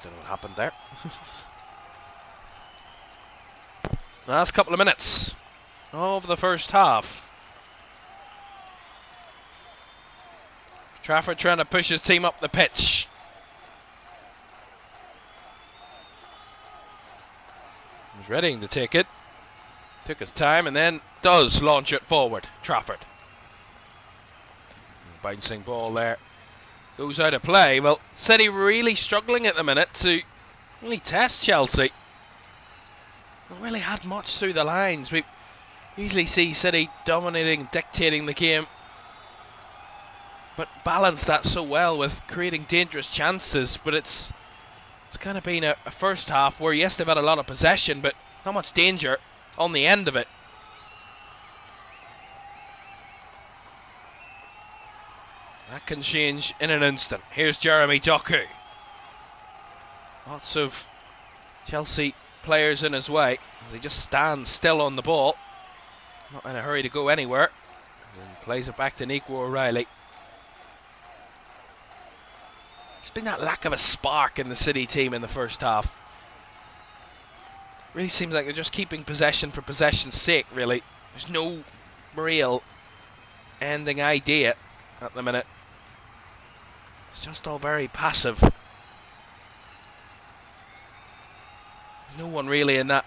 Don't know what happened there. Last couple of minutes of the first half. Trafford trying to push his team up the pitch. He's ready to take it. Took his time and then does launch it forward. Trafford. Bouncing ball there. Goes out of play. Well, City really struggling at the minute to really test Chelsea. Not really had much through the lines. We usually see City dominating, dictating the game, but balance that so well with creating dangerous chances. But it's kind of been a first half where yes, they've had a lot of possession, but not much danger on the end of it. That can change in an instant. Here's Jeremy Doku. Lots of Chelsea players in his way as he just stands still on the ball. Not in a hurry to go anywhere. And plays it back to Nico O'Reilly. There's been that lack of a spark in the City team in the first half. Really seems like they're just keeping possession for possession's sake, really. There's no real ending idea at the minute. It's just all very passive. There's no one really in that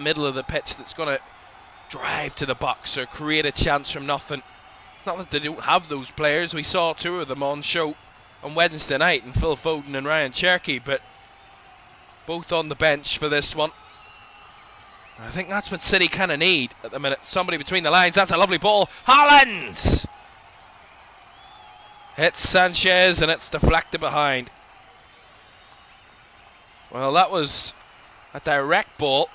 middle of the pitch that's going to drive to the box or create a chance from nothing. Not that they don't have those players. We saw two of them on show on Wednesday night, and Phil Foden and Ryan Cherky, but both on the bench for this one. I think that's what City kind of need at the minute. Somebody between the lines. That's a lovely ball. Haaland! Hits Sanchez and it's deflected behind. Well, that was a direct ball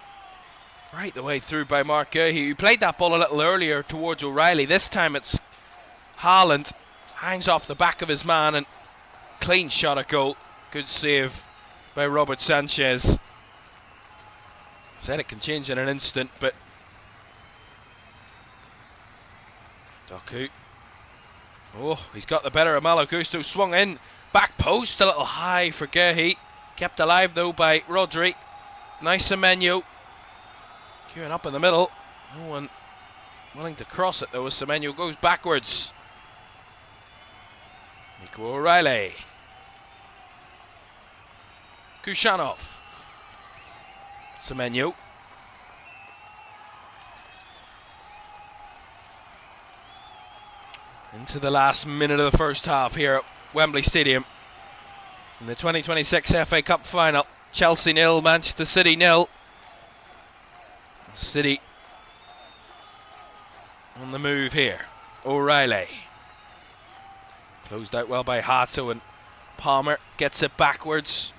right the way through by Mark Guéhi, who played that ball a little earlier towards O'Reilly. This time it's Haaland. Hangs off the back of his man and clean shot at goal. Good save by Robert Sanchez. Said it can change in an instant, but Doku. Oh, he's got the better of Malo Gusto. Swung in. Back post a little high for Guéhi. Kept alive though by Rodri. Nice Semenyo. Queuing up in the middle. No one willing to cross it though as Semenyo goes backwards. Nico O'Reilly. Kushanov. Semenyo. Into the last minute of the first half here at Wembley Stadium. In the 2026 FA Cup final. Chelsea 0, Manchester City 0. City on the move here. O'Reilly. Closed out well by Hato, and Palmer gets it backwards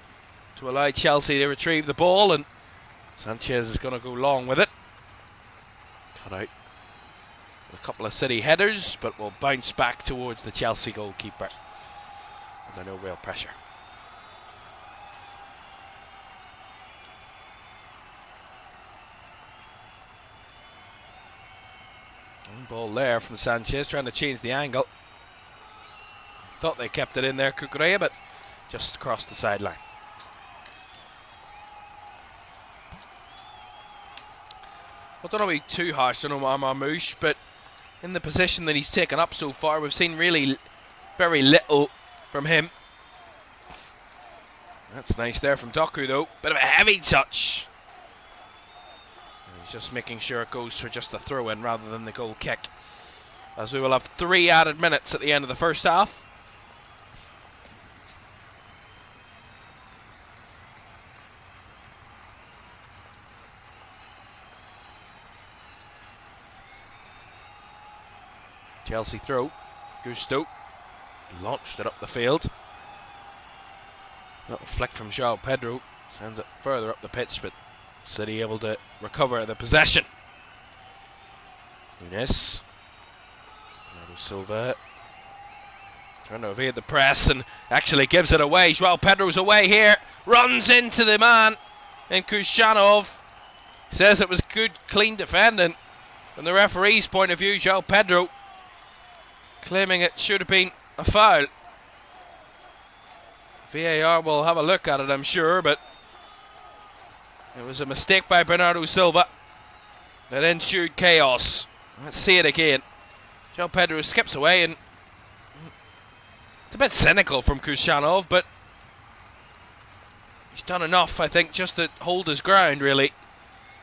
to allow Chelsea to retrieve the ball, and Sanchez is going to go long with it. Cut out with a couple of City headers, but will bounce back towards the Chelsea goalkeeper under no real pressure. One ball there from Sanchez, trying to change the angle. Thought they kept it in there, Cucurella, but just across the sideline. I don't want to be too harsh on Omar Marmoush, but in the position that he's taken up so far, we've seen really very little from him. That's nice there from Doku though. Bit of a heavy touch. He's just making sure it goes for just the throw-in rather than the goal kick, as we will have 3 added minutes at the end of the first half. Chelsea throw. Gusto launched it up the field. Little flick from João Pedro sends it further up the pitch, but City able to recover the possession. Nunes. Bernardo Silva trying to evade the press and actually gives it away. João Pedro's away here. Runs into the man. And Kushanov says it was good, clean defending. From the referee's point of view, João Pedro claiming it should have been a foul. VAR will have a look at it, I'm sure, but it was a mistake by Bernardo Silva that ensued chaos. Let's see it again. João Pedro skips away, and it's a bit cynical from Kushanov, but he's done enough, I think, just to hold his ground, really.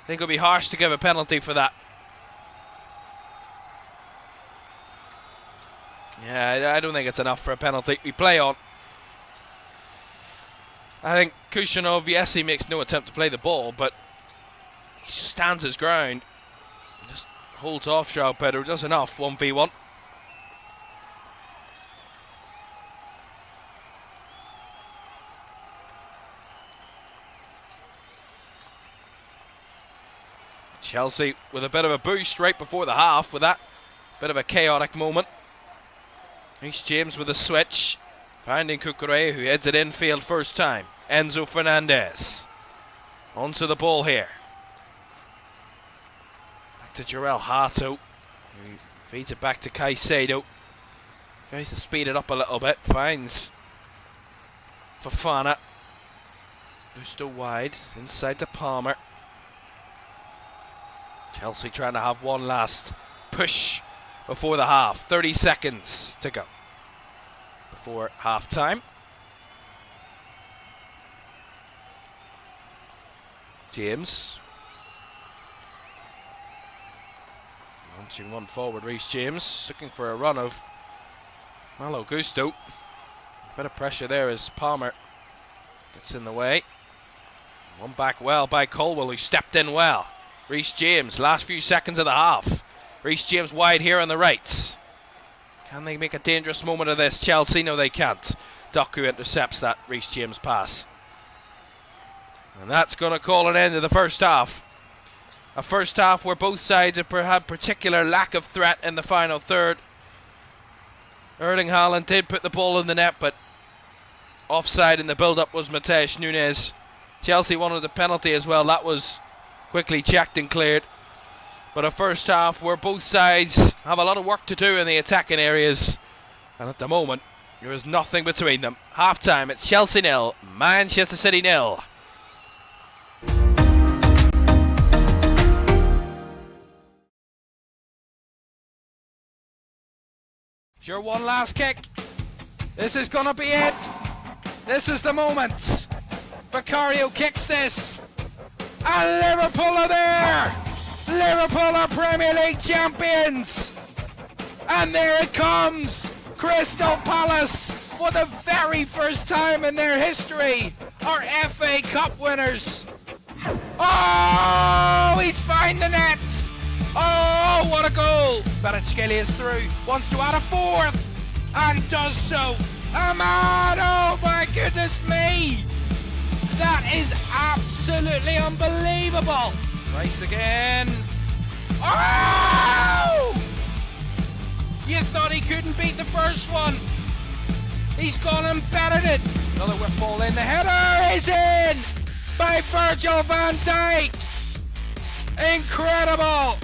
I think it would be harsh to give a penalty for that. Yeah, I don't think it's enough for a penalty. We play on. I think Kushanov, yes, he makes no attempt to play the ball, but he just stands his ground. Just holds off João Pedro, does enough, 1v1. Chelsea with a bit of a boost right before the half with that bit of a chaotic moment. Reece James with a switch, finding Cucurella, who heads it infield first time. Enzo Fernandez onto the ball here. Back to Jarell Hato, who feeds it back to Caicedo. Tries to speed it up a little bit, finds Fofana. Gusto wide, inside to Palmer. Chelsea trying to have one last push before the half. 30 seconds to go before half time. James launching one forward. Reece James looking for a run of Malo Gusto. Bit of pressure there as Palmer gets in the way. One back well by Colwell, who stepped in well. Reece James, last few seconds of the half. Reece James wide here on the right. Can they make a dangerous moment of this? Chelsea, no they can't. Doku intercepts that Reece James pass. And that's going to call an end to the first half. A first half where both sides have had particular lack of threat in the final third. Erling Haaland did put the ball in the net, but offside in the build-up was Mateus Nunes. Chelsea wanted the penalty as well. That was quickly checked and cleared. But a first half where both sides have a lot of work to do in the attacking areas. And at the moment, there is nothing between them. Half-time, it's Chelsea 0, Manchester City 0. Sure, one last kick. This is going to be it. This is the moment. Vicario kicks this. And Liverpool are there. Liverpool are Premier League champions. And there it comes. Crystal Palace, for the very first time in their history, are FA Cup winners. Oh, he's found the net. Oh, what a goal! Kvaratskhelia is through, wants to add a fourth, and does so. Ahmad, oh my goodness me! That is absolutely unbelievable! Rice again. Oh! You thought he couldn't beat the first one. He's gone and bettered it. Another whip ball in, the header is in! By Virgil van Dijk! Incredible!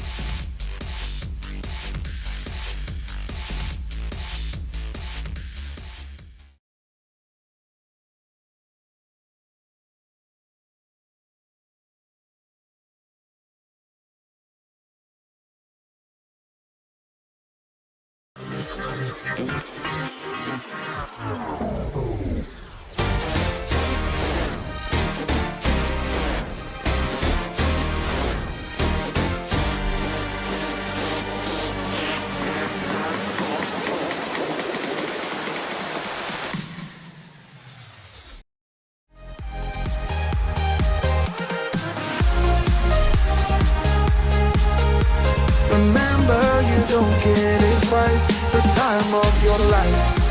Remember, you don't get it twice. The time of your life.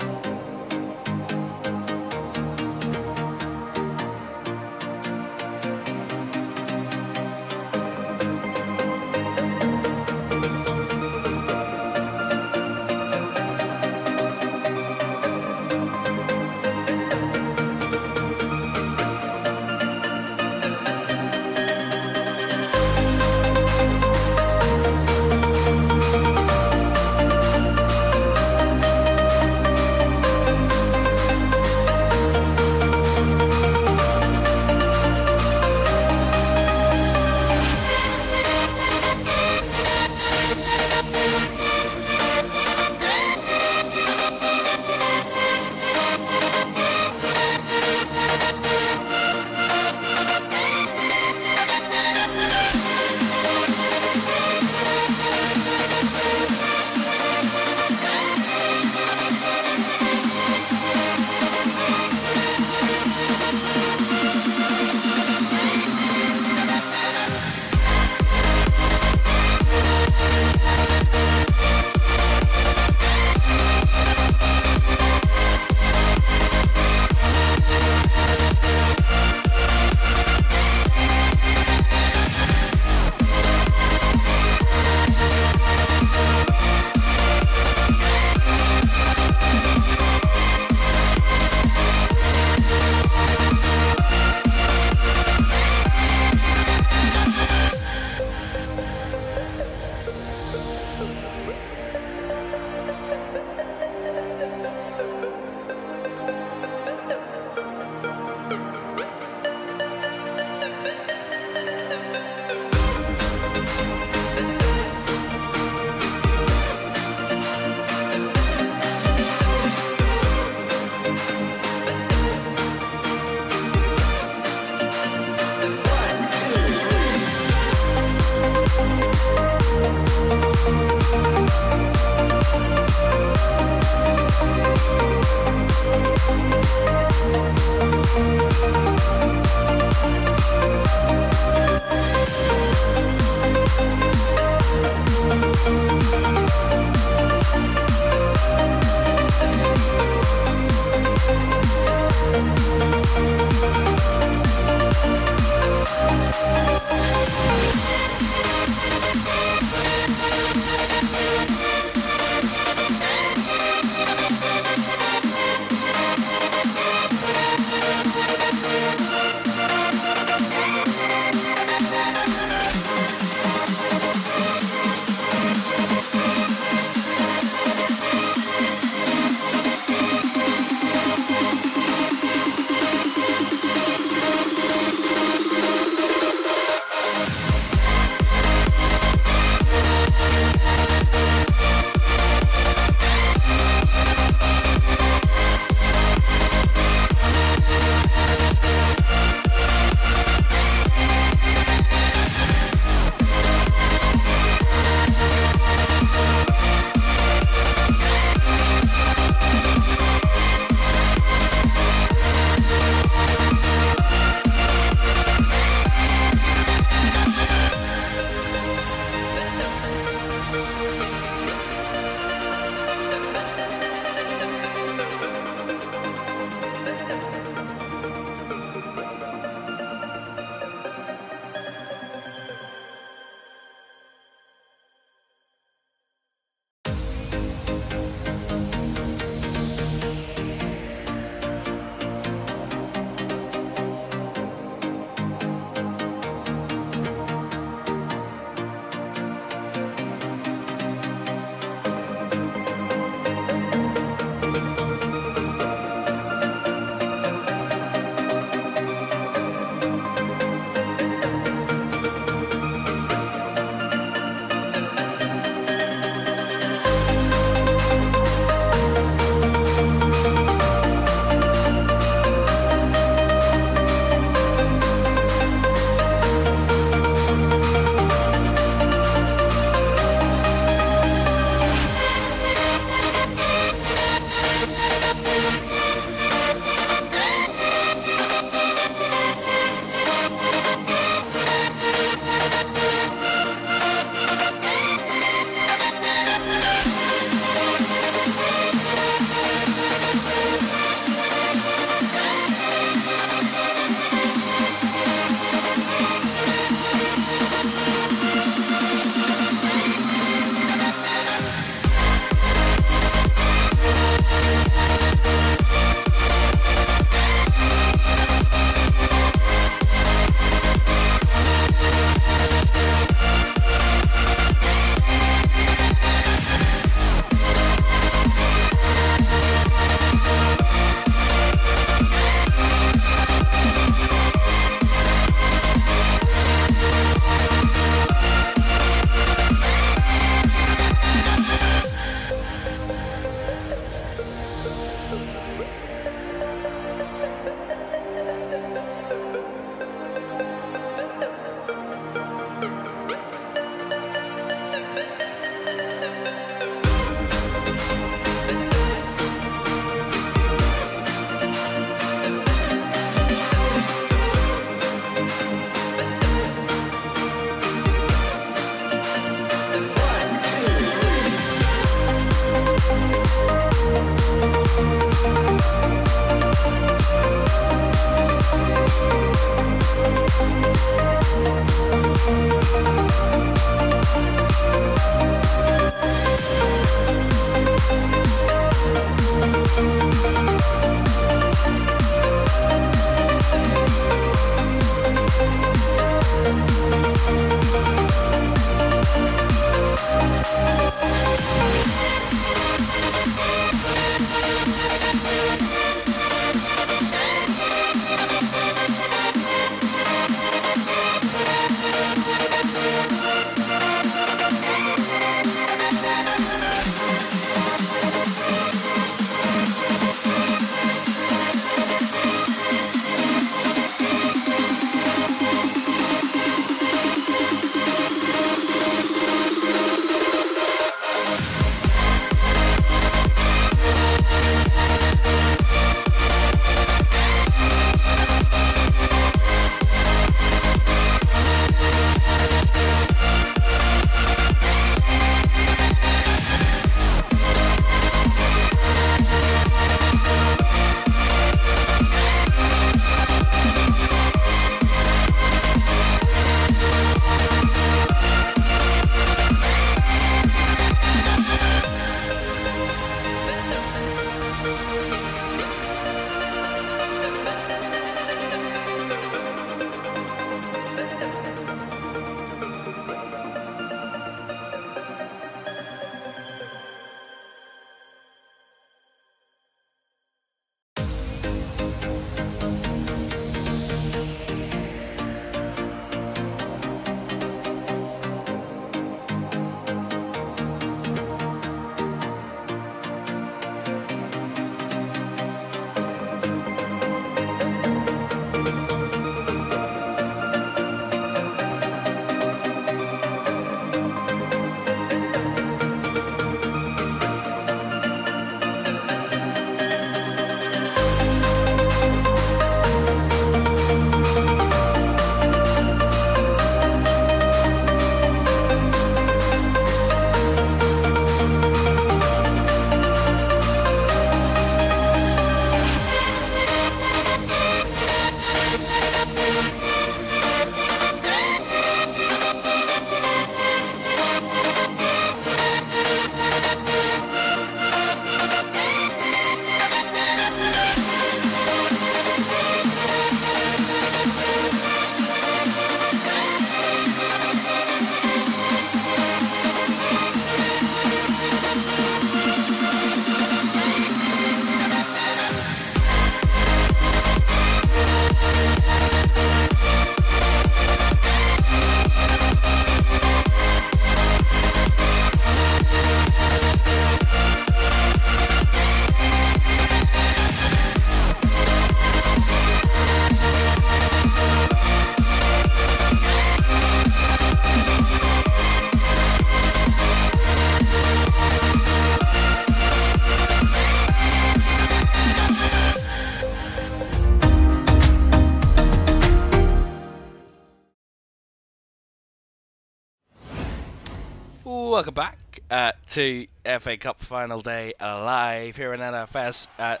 Welcome back to FA Cup final day live here in NFS. At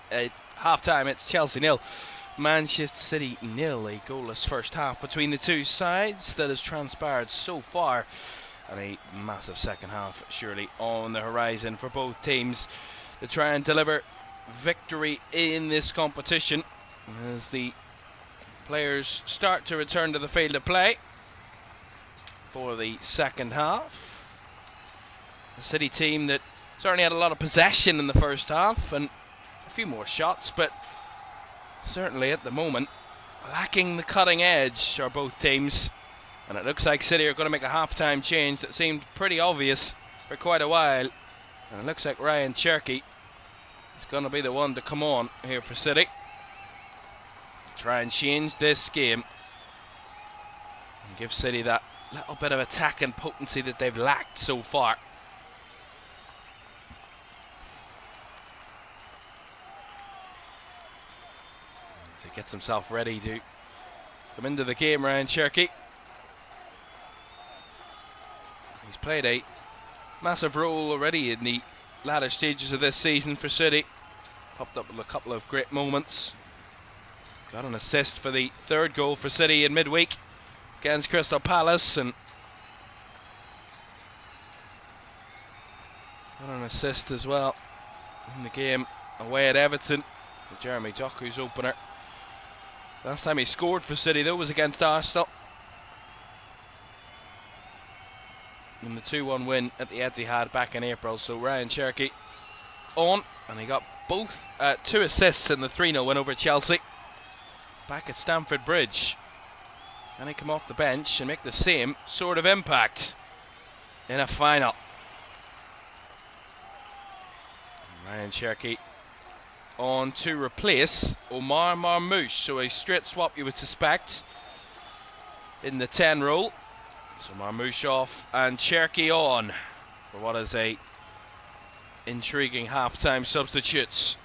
half time, it's Chelsea 0, Manchester City 0. A goalless first half between the two sides that has transpired so far, and a massive second half surely on the horizon for both teams to try and deliver victory in this competition as the players start to return to the field of play for the second half. A City team that certainly had a lot of possession in the first half and a few more shots, but certainly at the moment lacking the cutting edge are both teams. And it looks like City are going to make a half-time change that seemed pretty obvious for quite a while. And it looks like Ryan Cherky is going to be the one to come on here for City. Try and change this game and give City that little bit of attack and potency that they've lacked so far. So he gets himself ready to come into the game, Ryan Cherky. He's played a massive role already in the latter stages of this season for City. Popped up with a couple of great moments. Got an assist for the third goal for City in midweek against Crystal Palace, and got an assist as well in the game away at Everton for Jeremy Doku's opener. Last time he scored for City though was against Arsenal in the 2-1 win at the Etihad back in April. So Ryan Cherky on, and he got both 2 assists in the 3-0 win over Chelsea back at Stamford Bridge. Can he come off the bench and make the same sort of impact in a final? Ryan Cherky on to replace Omar Marmoush, so a straight swap you would suspect in the 10 role. So Marmoush off and Cherky on for what is a intriguing half-time substitutes.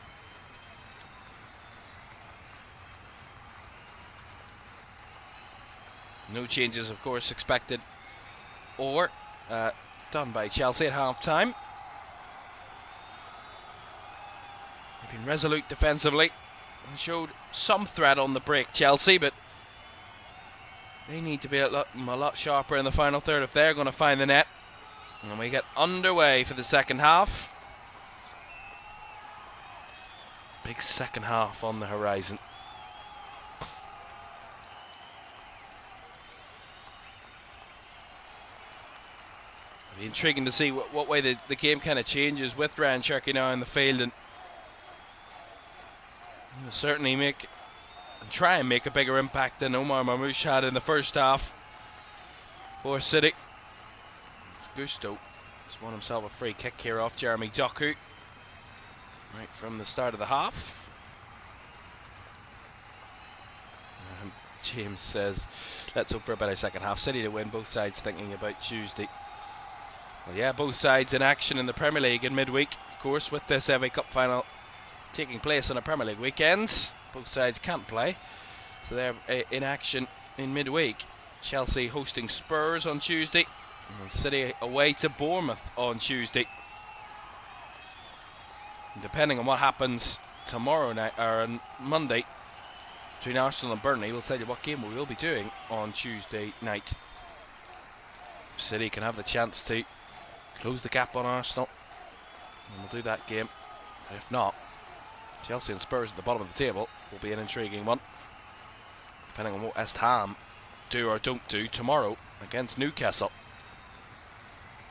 No changes, of course, expected or done by Chelsea at half-time. They've been resolute defensively and showed some threat on the break, Chelsea, but they need to be a lot sharper in the final third if they're going to find the net. And we get underway for the second half. Big second half on the horizon. It'll be intriguing to see what way the game kind of changes with Ryan Cherky now in the field, and he'll certainly try and make a bigger impact than Omar Marmoush had in the first half for City. It's Gusto has won himself a free kick here off Jeremy Doku right from the start of the half. James says, let's hope for a better second half. City to win, both sides thinking about Tuesday. Well, yeah, both sides in action in the Premier League in midweek, of course, with this FA Cup final taking place on a Premier League weekends. Both sides can't play, so they're in action in midweek. Chelsea hosting Spurs on Tuesday, and City away to Bournemouth on Tuesday. And depending on what happens tomorrow night or on Monday between Arsenal and Burnley, we'll tell you what game we will be doing on Tuesday night. City can have the chance to close the gap on Arsenal, and we'll do that game. But if not, Chelsea and Spurs at the bottom of the table will be an intriguing one, depending on what West Ham do or don't do tomorrow against Newcastle.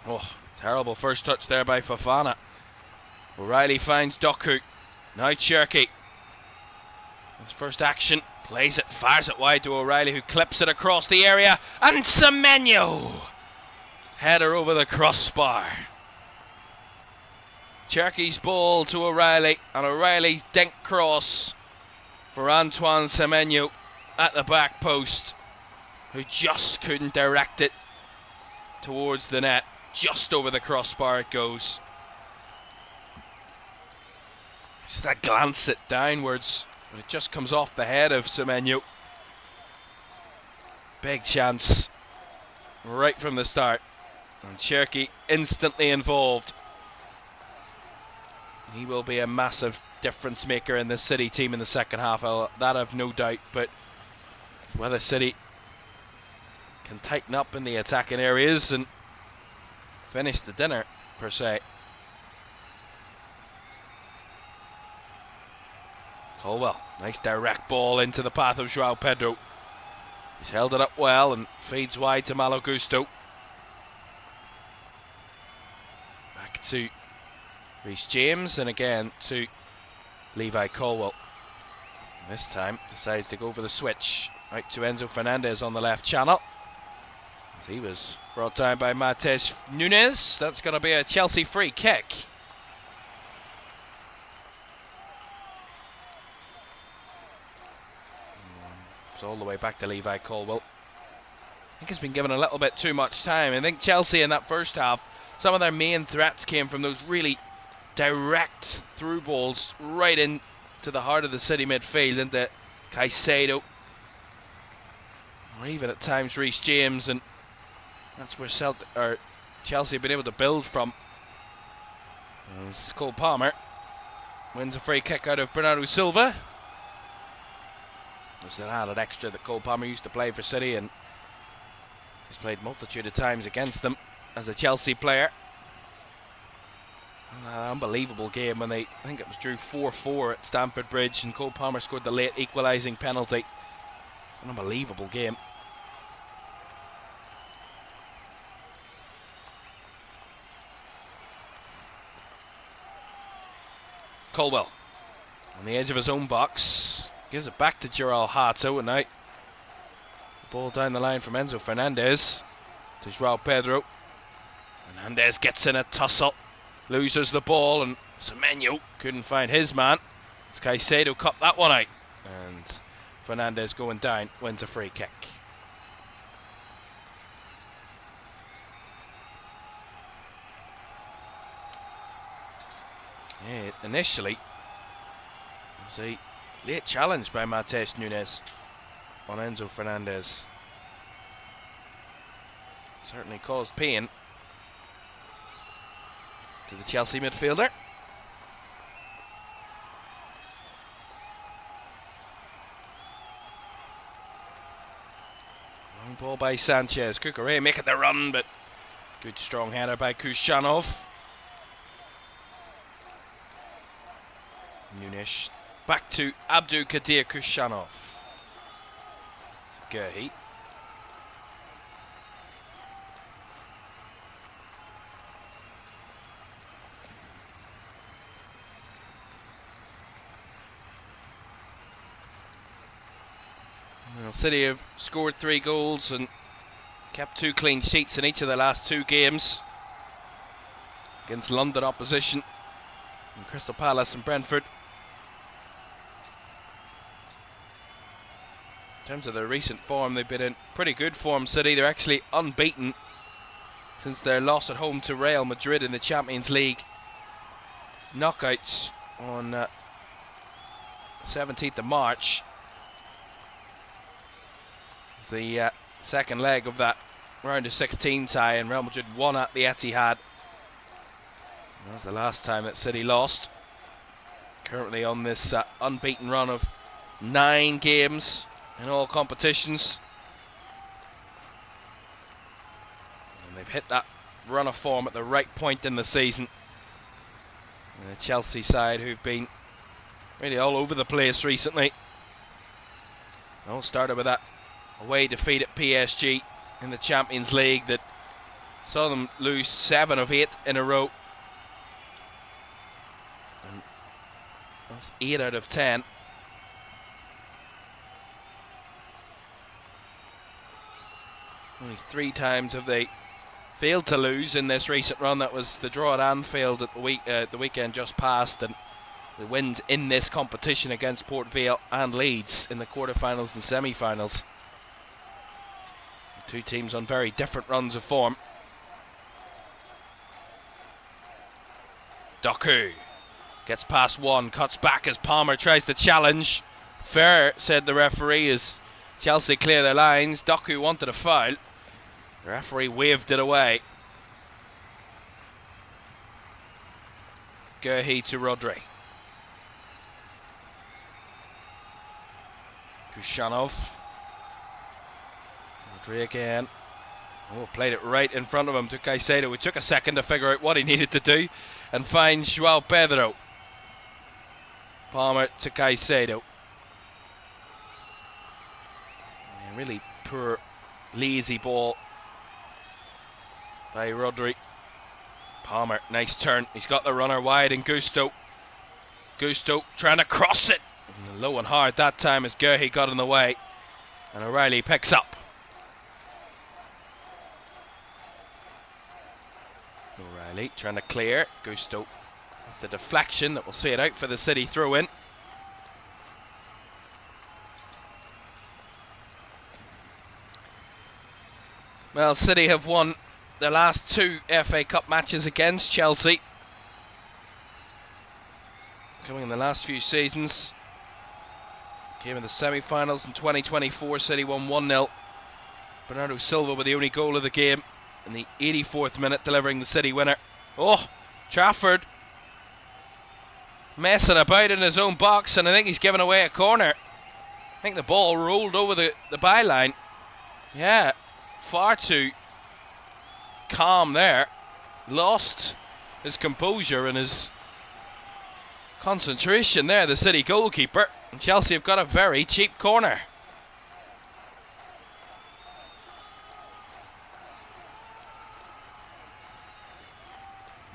Oh, terrible first touch there by Fofana. O'Reilly finds Doku. Now Cherky. His first action, plays it, fires it wide to O'Reilly, who clips it across the area, and Semenyo! Header over the crossbar. Cherky's ball to O'Reilly, and O'Reilly's dink cross for Antoine Semenyo at the back post, who just couldn't direct it towards the net. Just over the crossbar it goes. Just a glance it downwards, but it just comes off the head of Semenyo. Big chance right from the start. And Cherky instantly involved. He will be a massive difference maker in this City team in the second half. That I've no doubt. But whether City can tighten up in the attacking areas and finish the dinner, per se. Colwell, nice direct ball into the path of João Pedro. He's held it up well and feeds wide to Malo Gusto. Back to Reece James and again to Levi Colwell. This time decides to go for the switch out to Enzo Fernandez on the left channel. As he was brought down by Matheus Nunes. That's going to be a Chelsea free kick. It's all the way back to Levi Colwell. I think he's been given a little bit too much time. I think Chelsea in that first half, some of their main threats came from those really direct through balls right into the heart of the City midfield, into Caicedo, or even at times Reece James, and that's where Chelsea have been able to build from. As Cole Palmer wins a free kick out of Bernardo Silva. There's that added extra that Cole Palmer used to play for City, and he's played multitude of times against them as a Chelsea player. An unbelievable game when I think it was drew 4-4 at Stamford Bridge, and Cole Palmer scored the late equalising penalty. An unbelievable game. Colwell on the edge of his own box, gives it back to João Hato, and now the ball down the line from Enzo Fernandez to João Pedro. Fernandez gets in a tussle, loses the ball, and Semenyo couldn't find his man. As Caicedo cut that one out, and Fernandez going down wins a free kick. Yeah, initially, it was a late challenge by Matheus Nunes on Enzo Fernandez. Certainly caused pain to the Chelsea midfielder. Long ball by Sanchez. Cucurella making the run, but good strong header by Kushyanov. Nunes back to Abdul Kadir Kushyanov. Gerhi. Well, City have scored 3 goals and kept 2 clean sheets in each of the last 2 games against London opposition and Crystal Palace and Brentford. In terms of their recent form, they've been in pretty good form, City. They're actually unbeaten since their loss at home to Real Madrid in the Champions League knockouts on 17th of March. It's the second leg of that round of 16 tie, and Real Madrid won at the Etihad. That was the last time that City lost. Currently on this unbeaten run of 9 games in all competitions, and they've hit that run of form at the right point in the season. And the Chelsea side, who've been really all over the place recently. It all started with that away defeat at PSG in the Champions League that saw them lose 7 of 8 in a row, and lost 8 out of 10. Only 3 times have they failed to lose in this recent run. That was the draw at Anfield at the weekend just past, and the wins in this competition against Port Vale and Leeds in the quarterfinals and semi-finals. The 2 teams on very different runs of form. Doku gets past one, cuts back as Palmer tries to challenge. Fair, said the referee, as Chelsea clear their lines. Doku wanted a foul. The referee waved it away. Guehi to Rodri. Kushanov. Rodri again. Oh, played it right in front of him to Caicedo. It took a second to figure out what he needed to do and find João Pedro. Palmer to Caicedo. Yeah, really poor, lazy ball by Rodri. Palmer, nice turn. He's got the runner wide, and Gusto trying to cross it. Low and hard that time as Guehi got in the way. And O'Reilly picks up. O'Reilly trying to clear. Gusto with the deflection that will see it out for the City throw-in. Well, City have won their last 2 FA Cup matches against Chelsea. Coming in the last few seasons. Came in the semi-finals in 2024. City won 1-0. Bernardo Silva with the only goal of the game in the 84th minute, delivering the City winner. Oh, Trafford messing about in his own box, and I think he's given away a corner. I think the ball rolled over the byline. Yeah, far too calm there. Lost his composure and his concentration there, the City goalkeeper. And Chelsea have got a very cheap corner.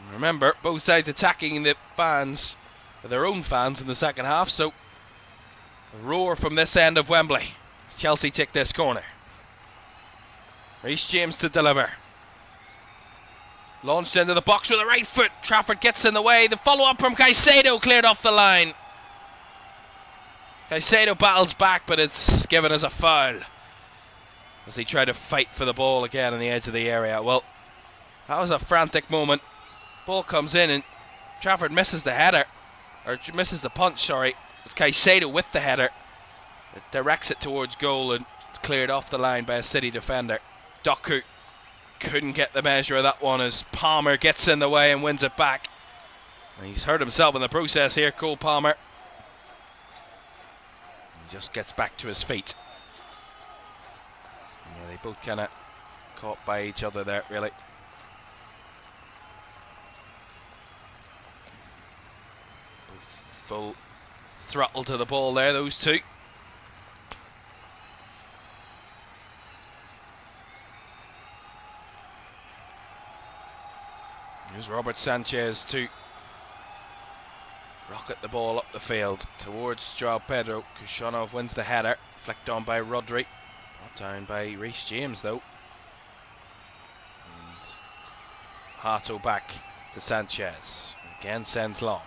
And remember, both sides attacking the fans, their own fans in the second half, so a roar from this end of Wembley as Chelsea take this corner. Reece James to deliver. Launched into the box with the right foot. Trafford gets in the way. The follow-up from Caicedo cleared off the line. Caicedo battles back, but it's given as a foul as he tried to fight for the ball again on the edge of the area. Well, that was a frantic moment. Ball comes in and Trafford misses the header, or misses the punch, sorry. It's Caicedo with the header. It directs it towards goal and it's cleared off the line by a City defender. Doku couldn't get the measure of that one as Palmer gets in the way and wins it back. And he's hurt himself in the process here, Cole Palmer. He just gets back to his feet. Yeah, they both kind of caught by each other there, really. Both full throttle to the ball there, those two. Here's Robert Sanchez to rocket the ball up the field towards João Pedro. Kushanov wins the header, flicked on by Rodri. Brought down by Reece James though. And Hato back to Sanchez. Again sends long.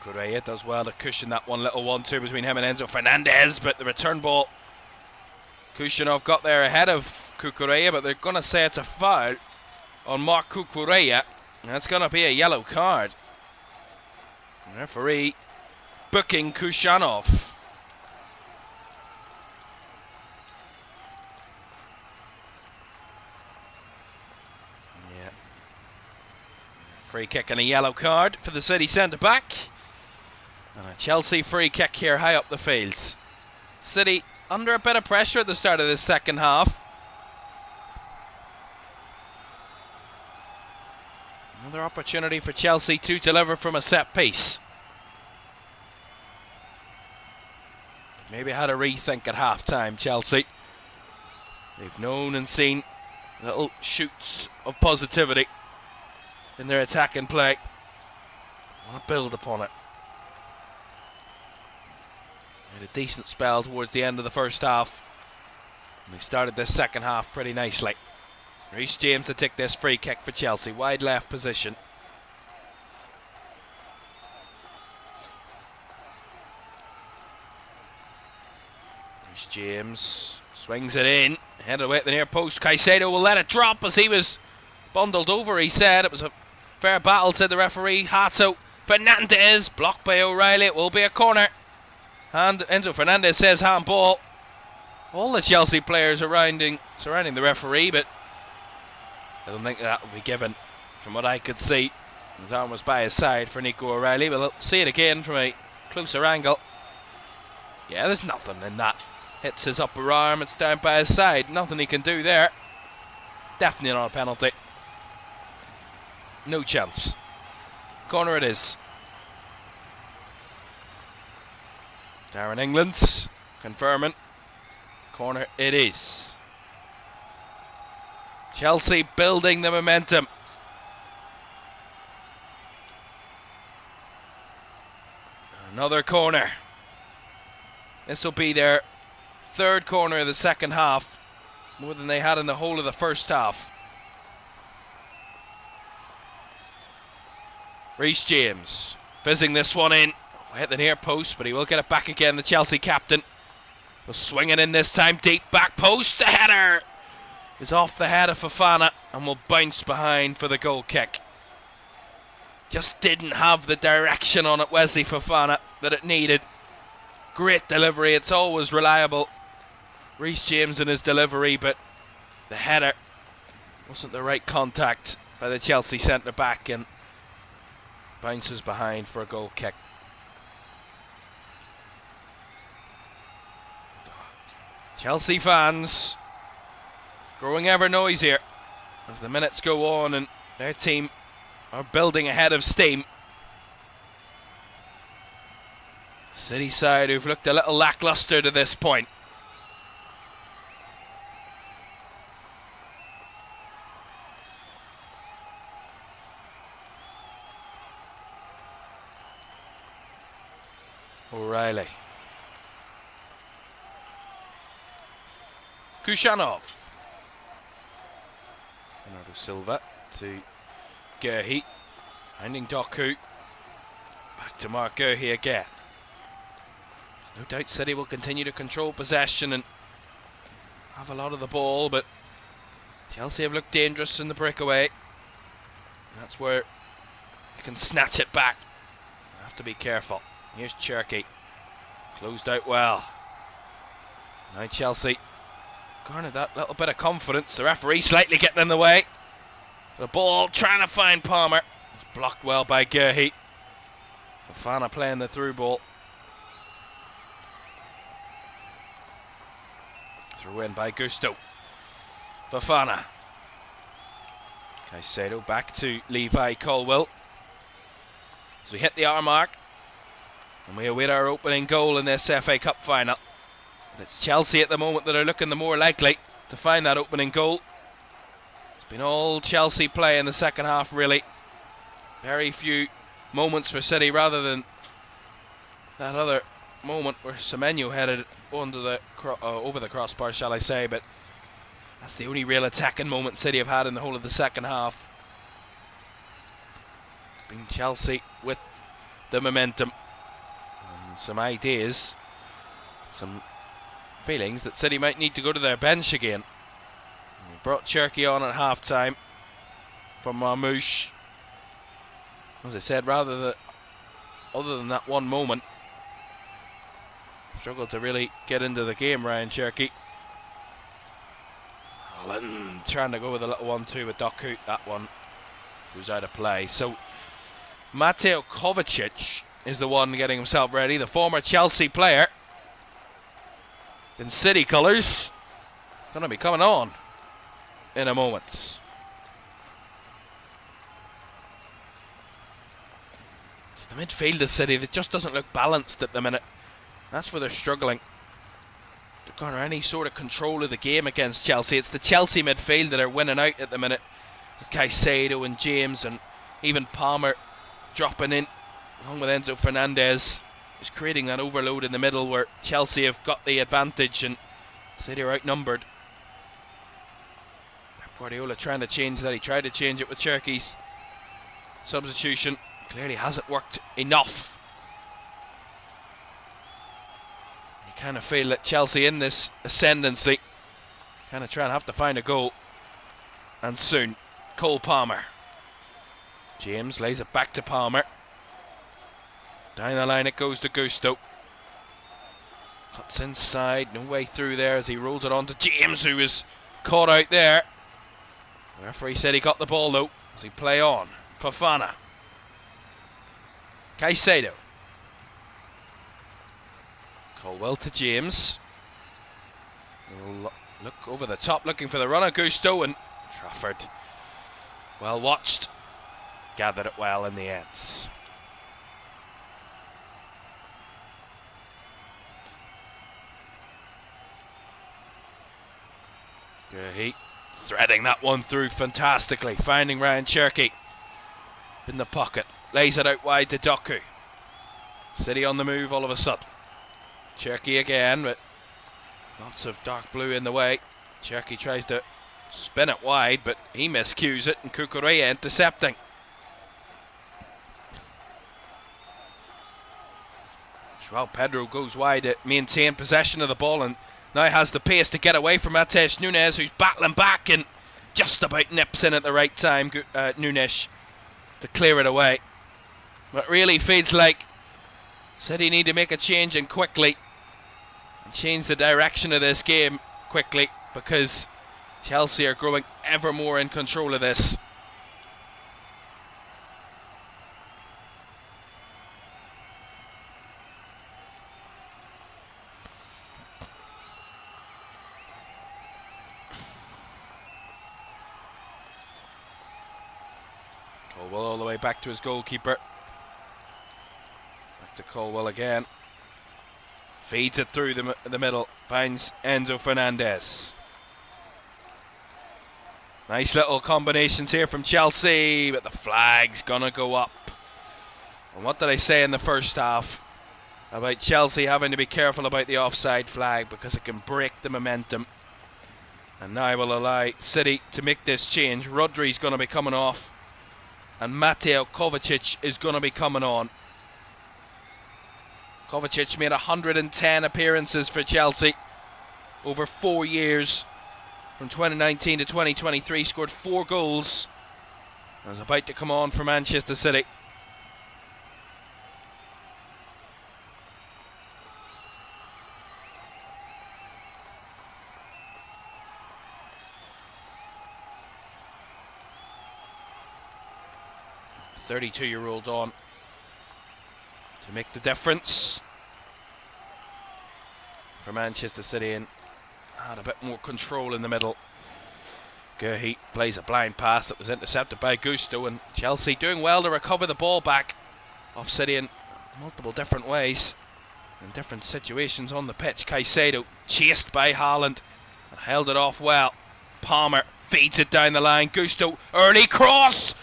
Cucurella does well to cushion that one, little 1-2 between him and Enzo Fernandez, but the return ball, Kushanov got there ahead of Cucurella, but they're going to say it's a foul on Marc Cucurella. That's going to be a yellow card. The referee booking Kushanov. Yeah. Free kick and a yellow card for the City centre-back. And a Chelsea free kick here high up the fields. City under a bit of pressure at the start of this second half. Another opportunity for Chelsea to deliver from a set piece. Maybe had a rethink at half time, Chelsea. They've known and seen little shoots of positivity in their attack and play. Want to build upon it. Had a decent spell towards the end of the first half. And they started this second half pretty nicely. Reece James to take this free kick for Chelsea. Wide left position. Reece James swings it in. Headed away at the near post. Caicedo will let it drop as he was bundled over, he said. It was a fair battle, said the referee. Hato Fernandez blocked by O'Reilly. It will be a corner. And Enzo Fernandez says handball. All the Chelsea players surrounding the referee, but I don't think that will be given from what I could see. His arm was by his side for Nico O'Reilly. We'll see it again from a closer angle. Yeah, there's nothing in that. Hits his upper arm, it's down by his side. Nothing he can do there. Definitely not a penalty. No chance. Corner it is. Darren England confirming. Corner it is. Chelsea building the momentum. Another corner. This will be their third corner of the second half. More than they had in the whole of the first half. Reece James fizzing this one in. Hit the near post, but he will get it back again. The Chelsea captain will swing it in this time. Deep back post. The header is off the head of Fofana and will bounce behind for the goal kick. Just didn't have the direction on it, Wesley Fofana, that it needed. Great delivery. It's always reliable. Reece James in his delivery, but the header wasn't the right contact by the Chelsea centre-back and bounces behind for a goal kick. Chelsea fans growing ever noisier as the minutes go on and their team are building ahead of steam. City side who've looked a little lacklustre to this point. O'Reilly. Kushanov. Bernardo Silva to Gerhi. Finding Doku. Back to Mark Gerhi again. No doubt City will continue to control possession and have a lot of the ball, but Chelsea have looked dangerous in the breakaway. That's where they can snatch it back. They have to be careful. Here's Cherky. Closed out well. Now Chelsea garnered that little bit of confidence. The referee slightly getting in the way. The ball trying to find Palmer. It's blocked well by Gerhi. Fofana playing the through ball. Through in by Gusto. Fofana. Caicedo back to Levi Colwill. As we hit the hour mark. And we await our opening goal in this FA Cup final. And it's Chelsea at the moment that are looking the more likely to find that opening goal. It's been all Chelsea play in the second half, really. Very few moments for City, rather than that other moment where Semenyo headed onto the over the crossbar, shall I say. But that's the only real attacking moment City have had in the whole of the second half. It's been Chelsea with the momentum. Some ideas, some feelings that City might need to go to their bench again. They brought Cherky on at half time from Marmouche. As I said, other than that one moment, struggled to really get into the game, Ryan Cherky. Holland trying to go with a little 1-2 with Doku. That one was out of play. So Mateo Kovacic is the one getting himself ready, the former Chelsea player in City colours. Going to be coming on in a moment. It's the midfield of City that just doesn't look balanced at the minute. That's where they're struggling to garner any sort of control of the game against Chelsea. It's the Chelsea midfield that are winning out at the minute. Caicedo and James and even Palmer dropping in along with Enzo Fernandez, is creating that overload in the middle where Chelsea have got the advantage and City are outnumbered. Pep Guardiola trying to change that. He tried to change it with Cherky's substitution. Clearly hasn't worked enough. You kind of feel that Chelsea in this ascendancy kind of trying to have to find a goal. And soon, Cole Palmer. James lays it back to Palmer. Down the line it goes to Gusto. Cuts inside, no way through there as he rolls it on to James, who is caught out there. The referee said he got the ball though, as he play on. Fofana. Caicedo. Colwell to James. We'll look over the top, looking for the runner. Gusto, and Trafford, well watched, gathered it well in the ends. Gurhey threading that one through fantastically, finding Ryan Cherky in the pocket, lays it out wide to Doku. City on the move all of a sudden. Cherky again, but lots of dark blue in the way. Cherky tries to spin it wide, but he miscues it, and Cucurella intercepting. João Pedro goes wide to maintain possession of the ball, and now has the pace to get away from Matheus Nunes, who's battling back and just about nips in at the right time, Nunes, to clear it away. But really feels like City need to make a change, and quickly, and change the direction of this game quickly, because Chelsea are growing ever more in control of this. Colwell all the way back to his goalkeeper. Back to Colwell again. Feeds it through the middle. Finds Enzo Fernandez. Nice little combinations here from Chelsea, but the flag's gonna go up. And what did I say in the first half about Chelsea having to be careful about the offside flag, because it can break the momentum? And now will allow City to make this change. Rodri's going to be coming off, and Mateo Kovacic is going to be coming on. Kovacic made 110 appearances for Chelsea over 4 years, from 2019 to 2023, scored 4 goals, and is about to come on for Manchester City. The 32-year-old on to make the difference for Manchester City, and had a bit more control in the middle. Gurhey plays a blind pass that was intercepted by Gusto, and Chelsea doing well to recover the ball back off City in multiple different ways, in different situations on the pitch. Caicedo chased by Haaland and held it off well. Palmer feeds it down the line. Gusto, early cross.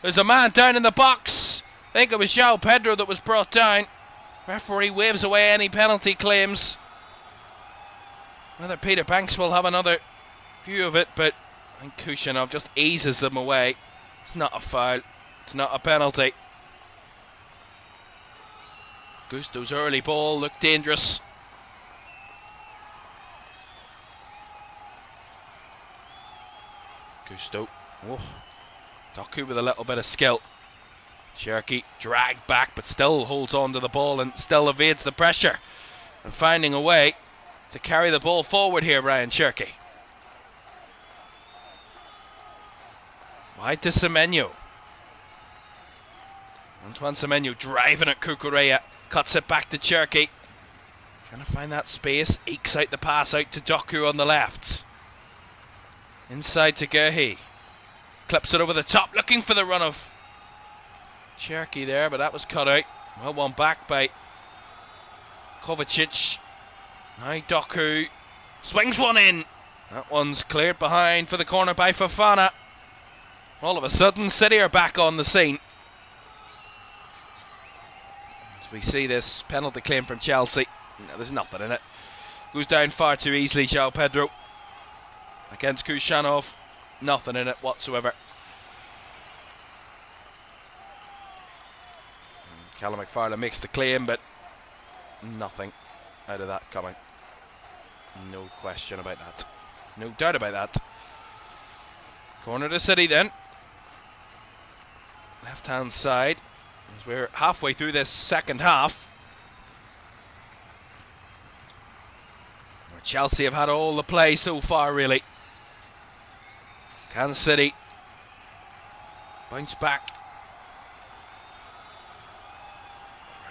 There's a man down in the box. I think it was João Pedro that was brought down. Referee waves away any penalty claims. Whether Peter Banks will have another view of it, but I think Kushanov just eases them away. It's not a foul. It's not a penalty. Gusto's early ball looked dangerous. Gusto. Oh. Doku with a little bit of skill. Cherky dragged back, but still holds on to the ball and still evades the pressure, and finding a way to carry the ball forward here, Ryan Cherky. Wide to Semenyo. Antoine Semenyo driving at Cucurella. Cuts it back to Cherky. Trying to find that space. Ekes out the pass out to Doku on the left. Inside to Gurhey. Clips it over the top, looking for the run of Cherky there, but that was cut out. Well, one back by Kovacic. Now Doku swings one in. That one's cleared behind for the corner by Fofana. All of a sudden, City are back on the scene. As we see this penalty claim from Chelsea. No, there's nothing in it. Goes down far too easily, João Pedro. Against Kushanov. Nothing in it whatsoever. Callum McFarlane makes the claim, but nothing out of that coming. No question about that. No doubt about that. Corner to City then. Left hand side. As we're halfway through this second half, where Chelsea have had all the play so far, really. Can City bounce back?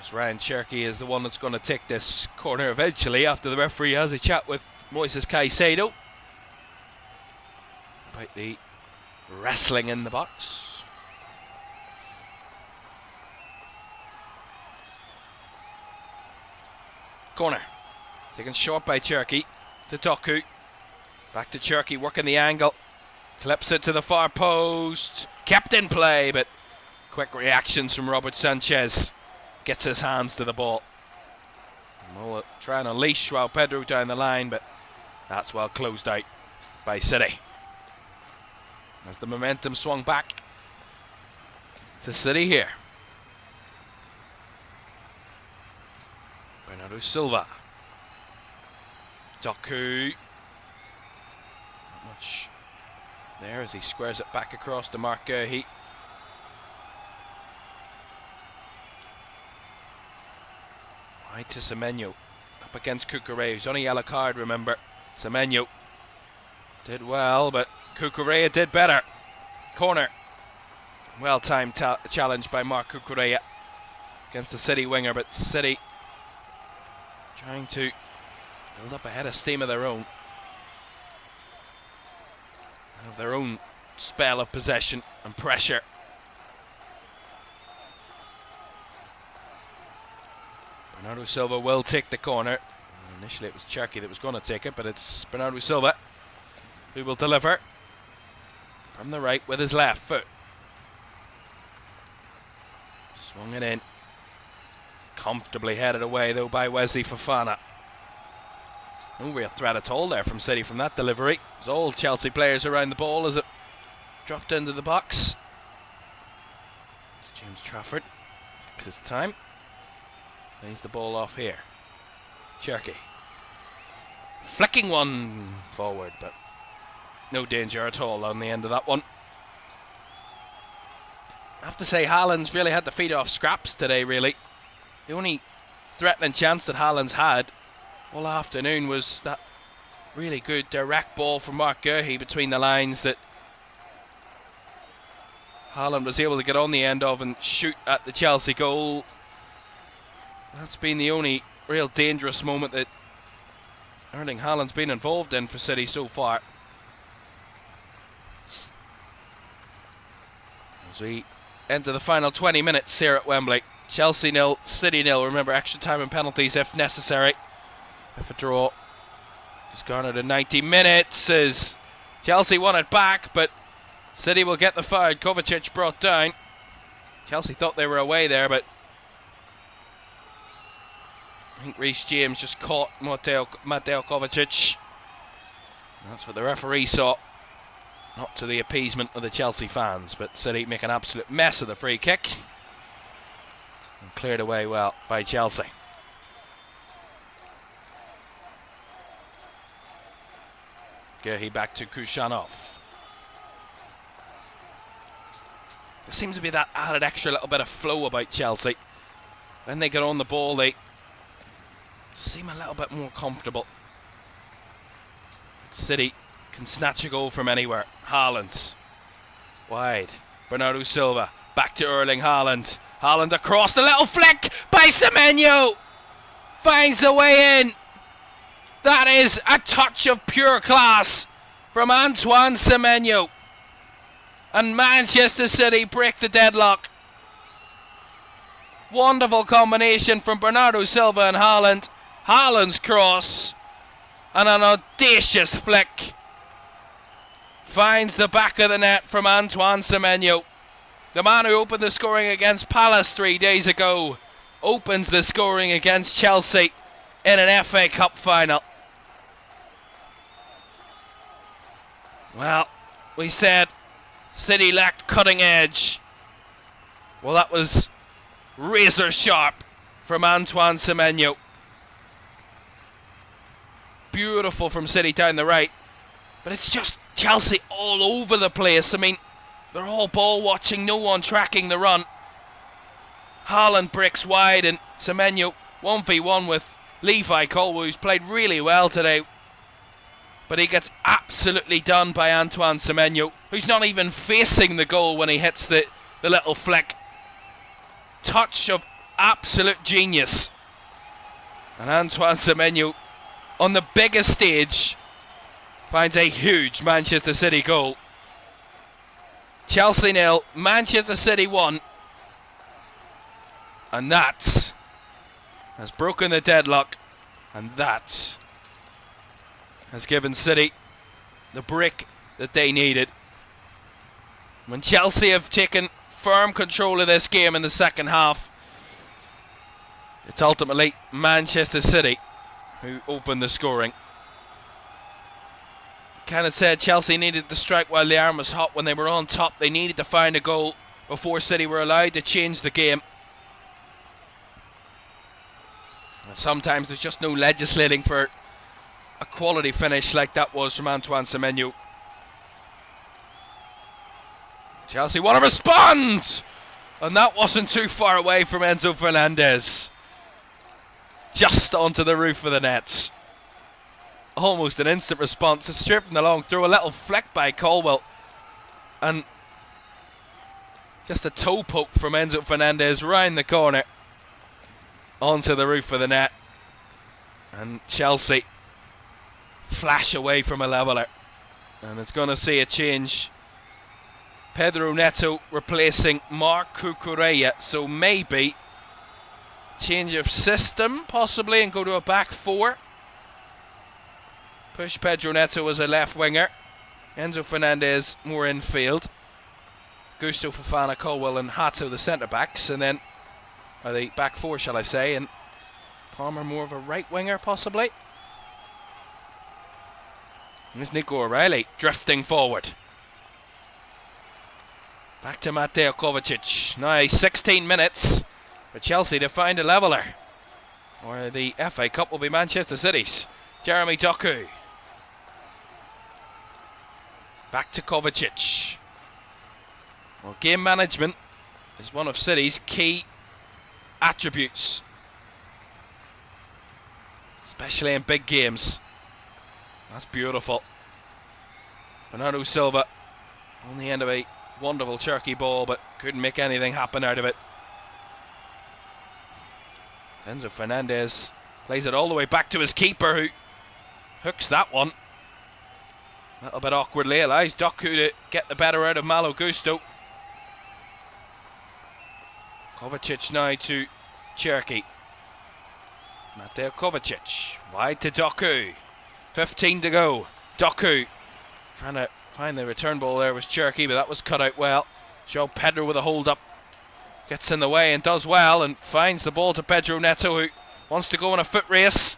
As Ryan Cherky is the one that's going to take this corner eventually after the referee has a chat with Moises Caicedo about the wrestling in the box. Corner. Taken short by Cherky to Doku. Back to Cherky, working the angle. Clips it to the far post. Kept in play, but quick reactions from Robert Sanchez. Gets his hands to the ball. We'll try and unleash Joao Pedro down the line, but that's well closed out by City. As the momentum swung back to City here. Bernardo Silva. Doku. Not much there as he squares it back across to Mark Guehi. Wide to Semenyo. Up against Cucurella, who's on a yellow card, remember. Semenyo did well, but Cucurella did better. Corner. Well-timed challenge by Mark Cucurella against the City winger, but City trying to build up a head of steam of their own. Of their own spell of possession and pressure. Bernardo Silva will take the corner. Initially it was Cherky that was going to take it, but it's Bernardo Silva who will deliver from the right with his left foot. Swung it in. Comfortably headed away though by Wesley Fofana. No real threat at all there from City from that delivery. There's all Chelsea players around the ball as it dropped into the box. It's James Trafford takes his time. Lays the ball off here. Cherky. Flicking one forward, but no danger at all on the end of that one. I have to say Haaland's really had to feed off scraps today, really. The only threatening chance that Haaland's had all afternoon was that really good direct ball from Mark Guehi between the lines that Haaland was able to get on the end of and shoot at the Chelsea goal. That's been the only real dangerous moment that Erling Haaland's been involved in for City so far. As we enter the final 20 minutes here at Wembley. Chelsea 0, City 0. Remember, extra time and penalties if necessary. If a draw is garnered in 90 minutes, as Chelsea won it back, but City will get the foul. Kovacic brought down. Chelsea thought they were away there, but I think Reece James just caught Mateo Kovacic. That's what the referee saw. Not to the appeasement of the Chelsea fans, but City make an absolute mess of the free kick. And cleared away well by Chelsea. Guehi back to Kushanov. There seems to be that added extra little bit of flow about Chelsea. When they get on the ball, they seem a little bit more comfortable. City can snatch a goal from anywhere. Haaland. Wide. Bernardo Silva. Back to Erling Haaland. Haaland across, the little flick by Semenyo. Finds the way in. That is a touch of pure class from Antoine Semenyo. And Manchester City break the deadlock. Wonderful combination from Bernardo Silva and Haaland. Haaland's cross. And an audacious flick. Finds the back of the net from Antoine Semenyo. The man who opened the scoring against Palace 3 days ago opens the scoring against Chelsea in an FA Cup final. Well, we said City lacked cutting edge. Well, that was razor sharp from Antoine Semenyo. Beautiful from City down the right. But it's just Chelsea all over the place. I mean, they're all ball watching, no one tracking the run. Haaland breaks wide and Semenyo 1v1 with Levi Colwill, who's played really well today. But he gets absolutely done by Antoine Semenyo, who's not even facing the goal when he hits the little flick. Touch of absolute genius. And Antoine Semenyo, on the biggest stage, finds a huge Manchester City goal. Chelsea 0, Manchester City 1. And that has broken the deadlock. And that has given City the break that they needed. When Chelsea have taken firm control of this game in the second half, it's ultimately Manchester City who opened the scoring. Kind of said Chelsea needed to strike while the iron was hot. When they were on top, they needed to find a goal before City were allowed to change the game. And sometimes there's just no legislating for a quality finish like that was from Antoine Semenyo. Chelsea want to respond! And that wasn't too far away from Enzo Fernandez. Just onto the roof of the nets. Almost an instant response. It's straight from the long throw. A little flick by Colwell. And just a toe poke from Enzo Fernandez round the corner. Onto the roof of the net. And Chelsea flash away from a leveller. And it's going to see a change. Pedro Neto replacing Marc Cucurella. So maybe change of system possibly and go to a back four. Push Pedro Neto as a left winger. Enzo Fernandez more infield. Gusto, Fofana, Colwell and Hato the centre backs. And then, or the back four shall I say. And Palmer more of a right winger possibly. There's Nico O'Reilly drifting forward. Back to Mateo Kovacic. Now 16 minutes for Chelsea to find a leveller. Or the FA Cup will be Manchester City's. Jeremy Doku. Back to Kovacic. Well, game management is one of City's key attributes. Especially in big games. That's beautiful. Bernardo Silva on the end of a wonderful Turkey ball, but couldn't make anything happen out of it. Enzo Fernandez plays it all the way back to his keeper, who hooks that one. A little bit awkwardly, allows Doku to get the better out of Malo Gusto. Kovacic now to Cherki. Mateo Kovacic wide to Doku. 15 to go. Doku trying to find the return ball there was Cherki, but that was cut out well. João Pedro with a hold up. Gets in the way and does well and finds the ball to Pedro Neto, who wants to go on a foot race.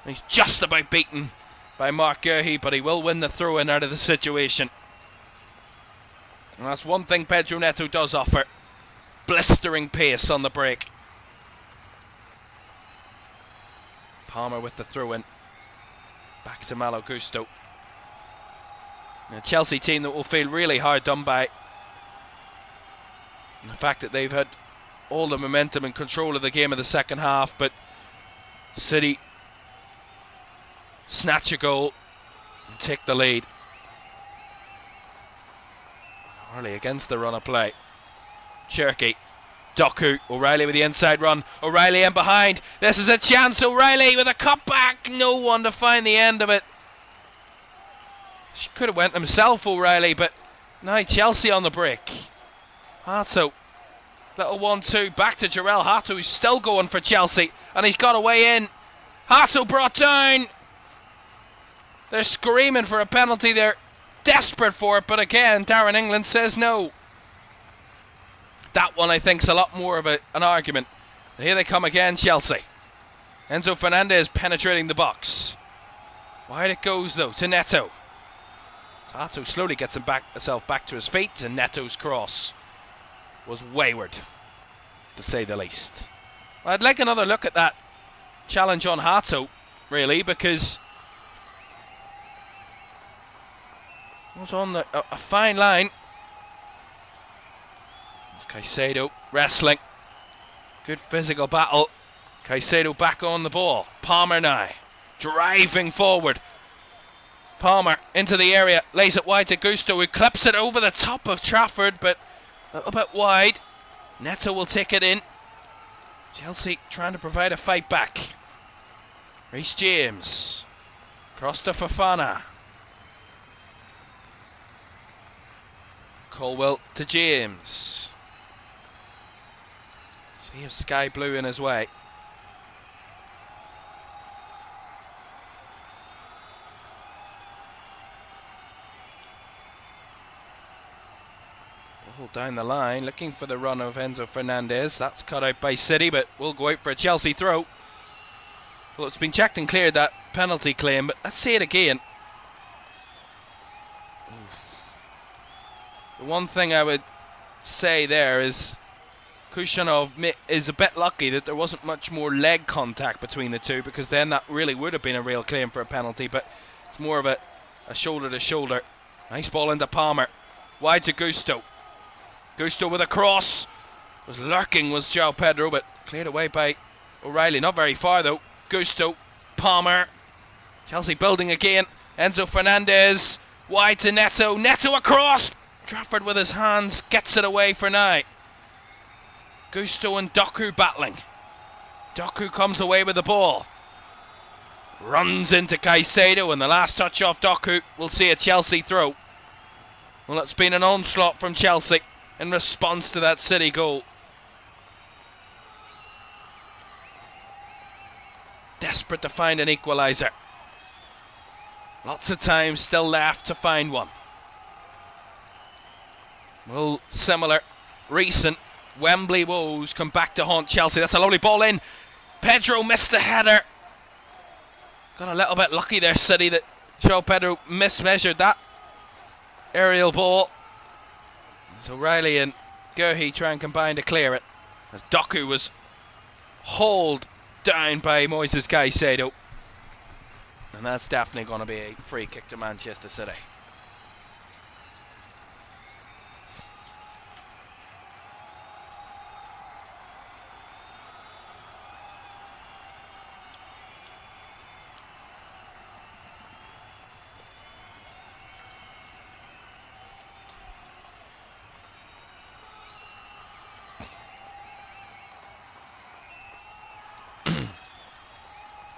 He's just about beaten by Mark Guehi, but he will win the throw-in out of the situation. And that's one thing Pedro Neto does offer. Blistering pace on the break. Palmer with the throw-in. Back to Malo Gusto. A Chelsea team that will feel really hard done by. And the fact that they've had all the momentum and control of the game in the second half, but City snatch a goal and take the lead. Early against the run of play. Cherki, Doku, O'Reilly with the inside run. O'Reilly in behind. This is a chance. O'Reilly with a cutback. No one to find the end of it. She could have went himself, O'Reilly, but now Chelsea on the break. Hato, little 1-2 back to Jarell Hato, who's still going for Chelsea, and he's got a way in. Hato brought down. They're screaming for a penalty. They're desperate for it, but again, Darren England says no. That one, I think, is a lot more of an argument. And here they come again, Chelsea. Enzo Fernandez penetrating the box. Wide it goes, though, to Neto. Hato slowly gets himself back to his feet, and Neto's cross was wayward, to say the least. I'd like another look at that challenge on Hato, really, because it was on a fine line. It's Caicedo wrestling. Good physical battle. Caicedo back on the ball. Palmer now driving forward. Palmer into the area, lays it wide to Gusto, who clips it over the top of Trafford, but a little bit wide. Neto will take it in. Chelsea trying to provide a fight back. Reece James. Cross to Fofana. Colwell to James. See if Sky Blue in his way. Ball down the line, looking for the run of Enzo Fernandez. That's cut out by City, but will go out for a Chelsea throw. Well, it's been checked and cleared, that penalty claim, but let's see it again. The one thing I would say there is Kushanov is a bit lucky that there wasn't much more leg contact between the two, because then that really would have been a real claim for a penalty, but it's more of a shoulder to shoulder. Nice ball into Palmer. Wide to Gusto. Gusto with a cross. Was lurking was João Pedro, but cleared away by O'Reilly. Not very far though. Gusto. Palmer. Chelsea building again. Enzo Fernandez. Wide to Neto. Neto across. Trafford with his hands gets it away for now. Gusto and Doku battling. Doku comes away with the ball. Runs into Caicedo, and the last touch off Doku will see a Chelsea throw. Well, it's been an onslaught from Chelsea in response to that City goal. Desperate to find an equaliser. Lots of time still left to find one. Well, similar, recent Wembley woes come back to haunt Chelsea. That's a lovely ball in. Pedro missed the header. Got a little bit lucky there, City, that João Pedro mismeasured that aerial ball. As O'Reilly and Guehi try and combine to clear it, as Doku was hauled down by Moises Caicedo. And that's definitely going to be a free kick to Manchester City.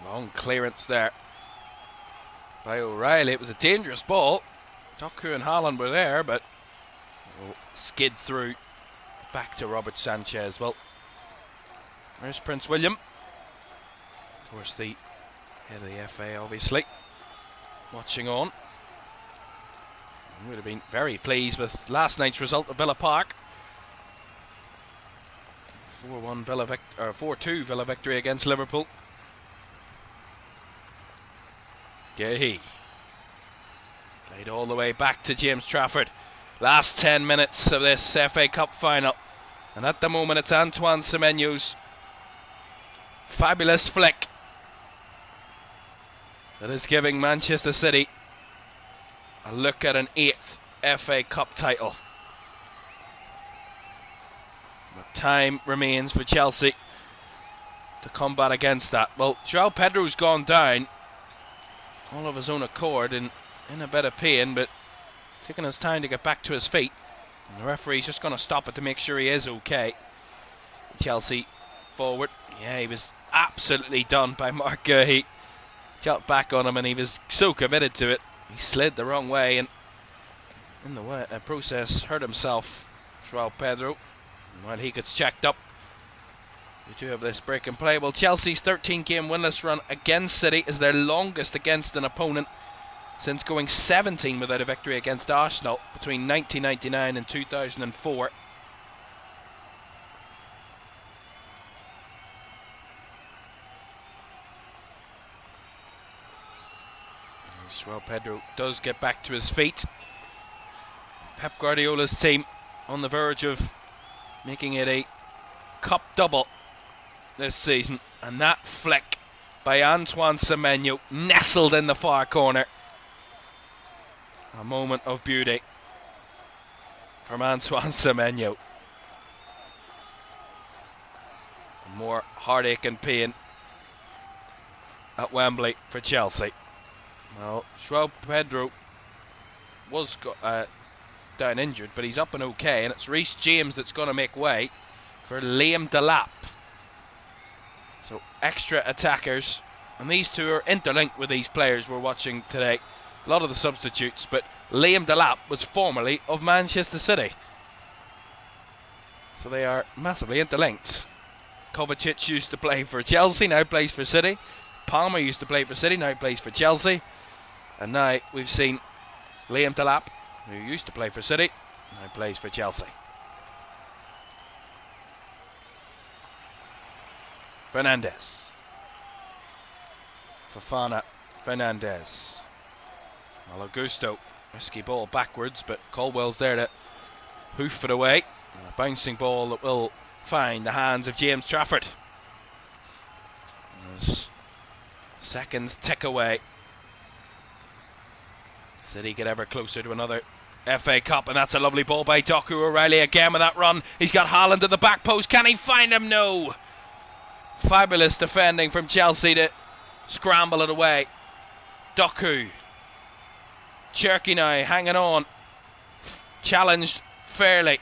Long clearance there by O'Reilly. It was a dangerous ball. Doku and Haaland were there, but skid through back to Robert Sanchez. Well, there's Prince William. Of course, the head of the FA, obviously, watching on. Would have been very pleased with last night's result at Villa Park. 4-1 Villa 4-2 Villa victory against Liverpool. Guehi played all the way back to James Trafford. Last 10 minutes of this FA Cup final, and at the moment it's Antoine Semenyo's fabulous flick that is giving Manchester City a look at an 8th FA Cup title. But time remains for Chelsea to combat against that. Well, João Pedro's gone down all of his own accord and in a bit of pain, but taking his time to get back to his feet. And the referee's just going to stop it to make sure he is okay. Chelsea forward. Yeah, he was absolutely done by Marc Guehi. Jumped back on him and he was so committed to it. He slid the wrong way and in the process hurt himself, João Pedro. And while he gets checked up, we do have this break and play. Well, Chelsea's 13-game winless run against City is their longest against an opponent since going 17 without a victory against Arsenal between 1999 and 2004. João Pedro does get back to his feet. Pep Guardiola's team on the verge of making it a cup double this season, and that flick by Antoine Semenyo nestled in the far corner. A moment of beauty from Antoine Semenyo. More heartache and pain at Wembley for Chelsea. Well, João Pedro was down injured, but he's up and okay, and it's Reece James that's going to make way for Liam Delap. So extra attackers, and these two are interlinked with these players we're watching today. A lot of the substitutes, but Liam Delap was formerly of Manchester City. So they are massively interlinked. Kovacic used to play for Chelsea, now plays for City. Palmer used to play for City, now plays for Chelsea. And now we've seen Liam Delap, who used to play for City, now plays for Chelsea. Fernandes. Fofana, Fernandes. Malo Gusto, risky ball backwards, but Caldwell's there to hoof it away. And a bouncing ball that will find the hands of James Trafford. As seconds tick away. City get ever closer to another FA Cup, and that's a lovely ball by Doku O'Reilly again with that run. He's got Haaland at the back post. Can he find him? No. Fabulous defending from Chelsea to scramble it away. Doku. Cherky now hanging on. Challenged fairly.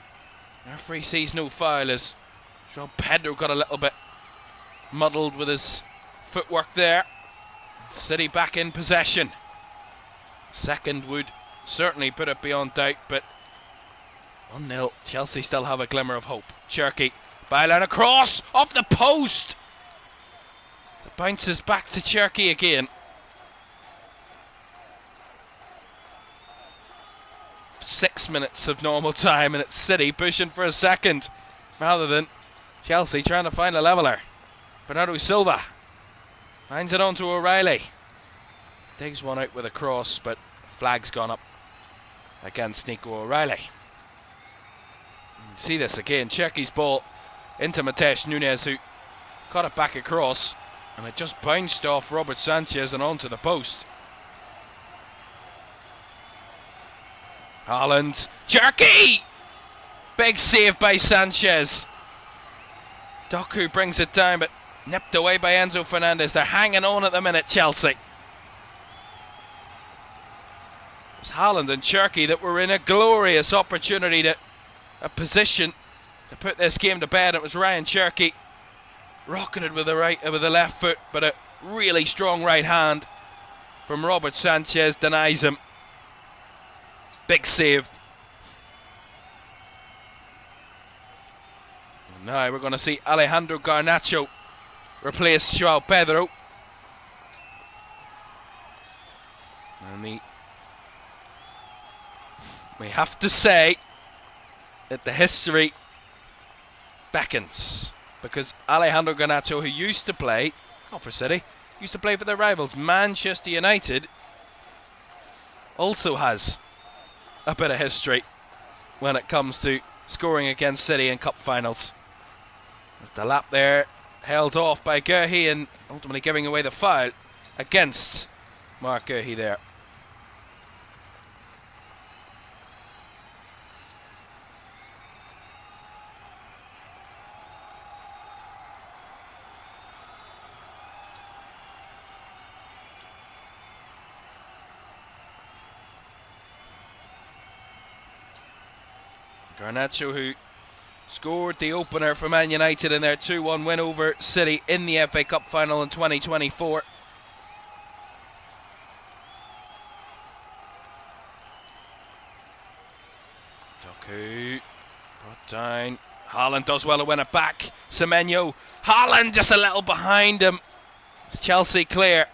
Referee sees no foul as João Pedro got a little bit muddled with his footwork there. City back in possession. Second would certainly put it beyond doubt, but 1-0. Chelsea still have a glimmer of hope. Cherky, byline across, off the post. So bounces back to Cherky again. 6 minutes of normal time, and it's City pushing for a second rather than Chelsea trying to find a leveller. Bernardo Silva finds it on to O'Reilly. Digs one out with a cross, but flag's gone up against Nico O'Reilly. See this again. Cherky's ball into Mateus Nunes, who caught it back across, and it just bounced off Robert Sanchez and onto the post. Haaland, Cherky! Big save by Sanchez. Doku brings it down, but nipped away by Enzo Fernandez. They're hanging on at the minute, Chelsea. It was Haaland and Cherky that were in a glorious opportunity to a position to put this game to bed. It was Ryan Cherky rocketed with the left foot, but a really strong right hand from Robert Sanchez denies him. Big save. And now we're going to see Alejandro Garnacho replace João Pedro. And we have to say that the history beckons, because Alejandro Garnacho, who used to play, not for City, used to play for their rivals Manchester United, also has a bit of history when it comes to scoring against City in cup finals. As Delap there held off by Guehi and ultimately giving away the foul against Mark Guehi there. Garnacho, who scored the opener for Man United in their 2-1 win over City in the FA Cup final in 2024. Doku brought down. Haaland does well to win it back. Semenyo. Haaland just a little behind him. It's Chelsea clear.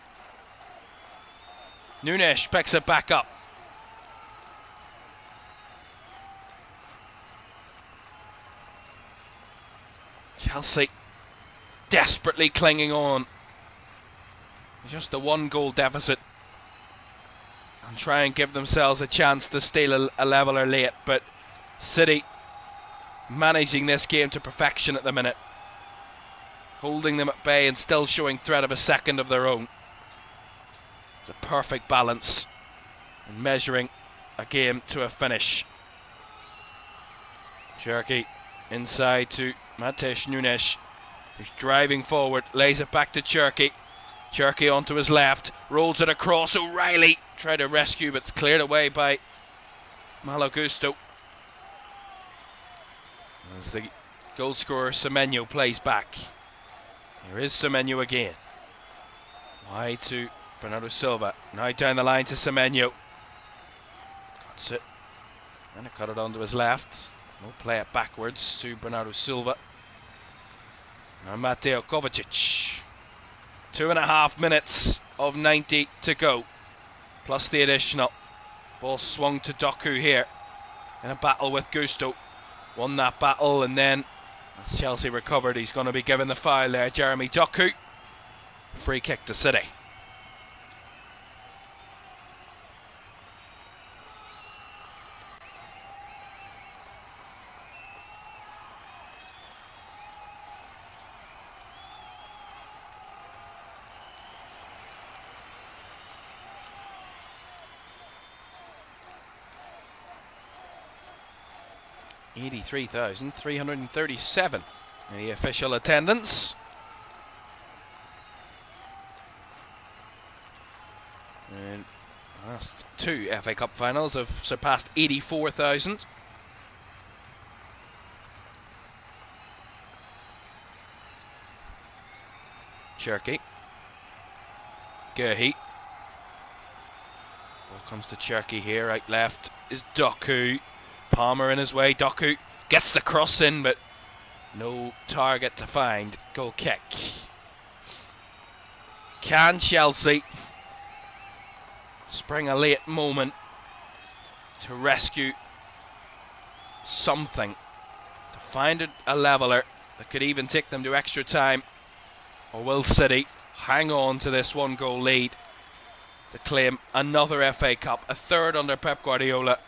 Nunes picks it back up. Chelsea desperately clinging on. Just a 1-goal deficit. And try and give themselves a chance to steal a leveller late. But City managing this game to perfection at the minute. Holding them at bay and still showing threat of a second of their own. It's a perfect balance in measuring a game to a finish. Cherky inside to Mateus Nunes, who's driving forward, lays it back to Cherky. Cherky onto his left, rolls it across. O'Reilly tried to rescue, but it's cleared away by Malo Gusto. As the goal scorer Semenyo plays back. Here is Semenyo again. Wide to Bernardo Silva. Now down the line to Semenyo. Cuts it. And cut it onto his left. We'll play it backwards to Bernardo Silva. Now Mateo Kovacic. 2.5 minutes of 90 to go. Plus the additional. Ball swung to Doku here. In a battle with Gusto. Won that battle, and then as Chelsea recovered, he's going to be given the foul there. Jeremy Doku. Free kick to City. $83,337 in the official attendance. And last two FA Cup finals have surpassed 84,000. Cherky. Gerhi. Ball comes to Cherky here. Right left is Doku. Palmer in his way. Doku gets the cross in, but no target to find. Goal kick. Can Chelsea spring a late moment to rescue something, to find a leveller that could even take them to extra time? Or will City hang on to this 1-goal lead to claim another FA Cup, a third under Pep Guardiola,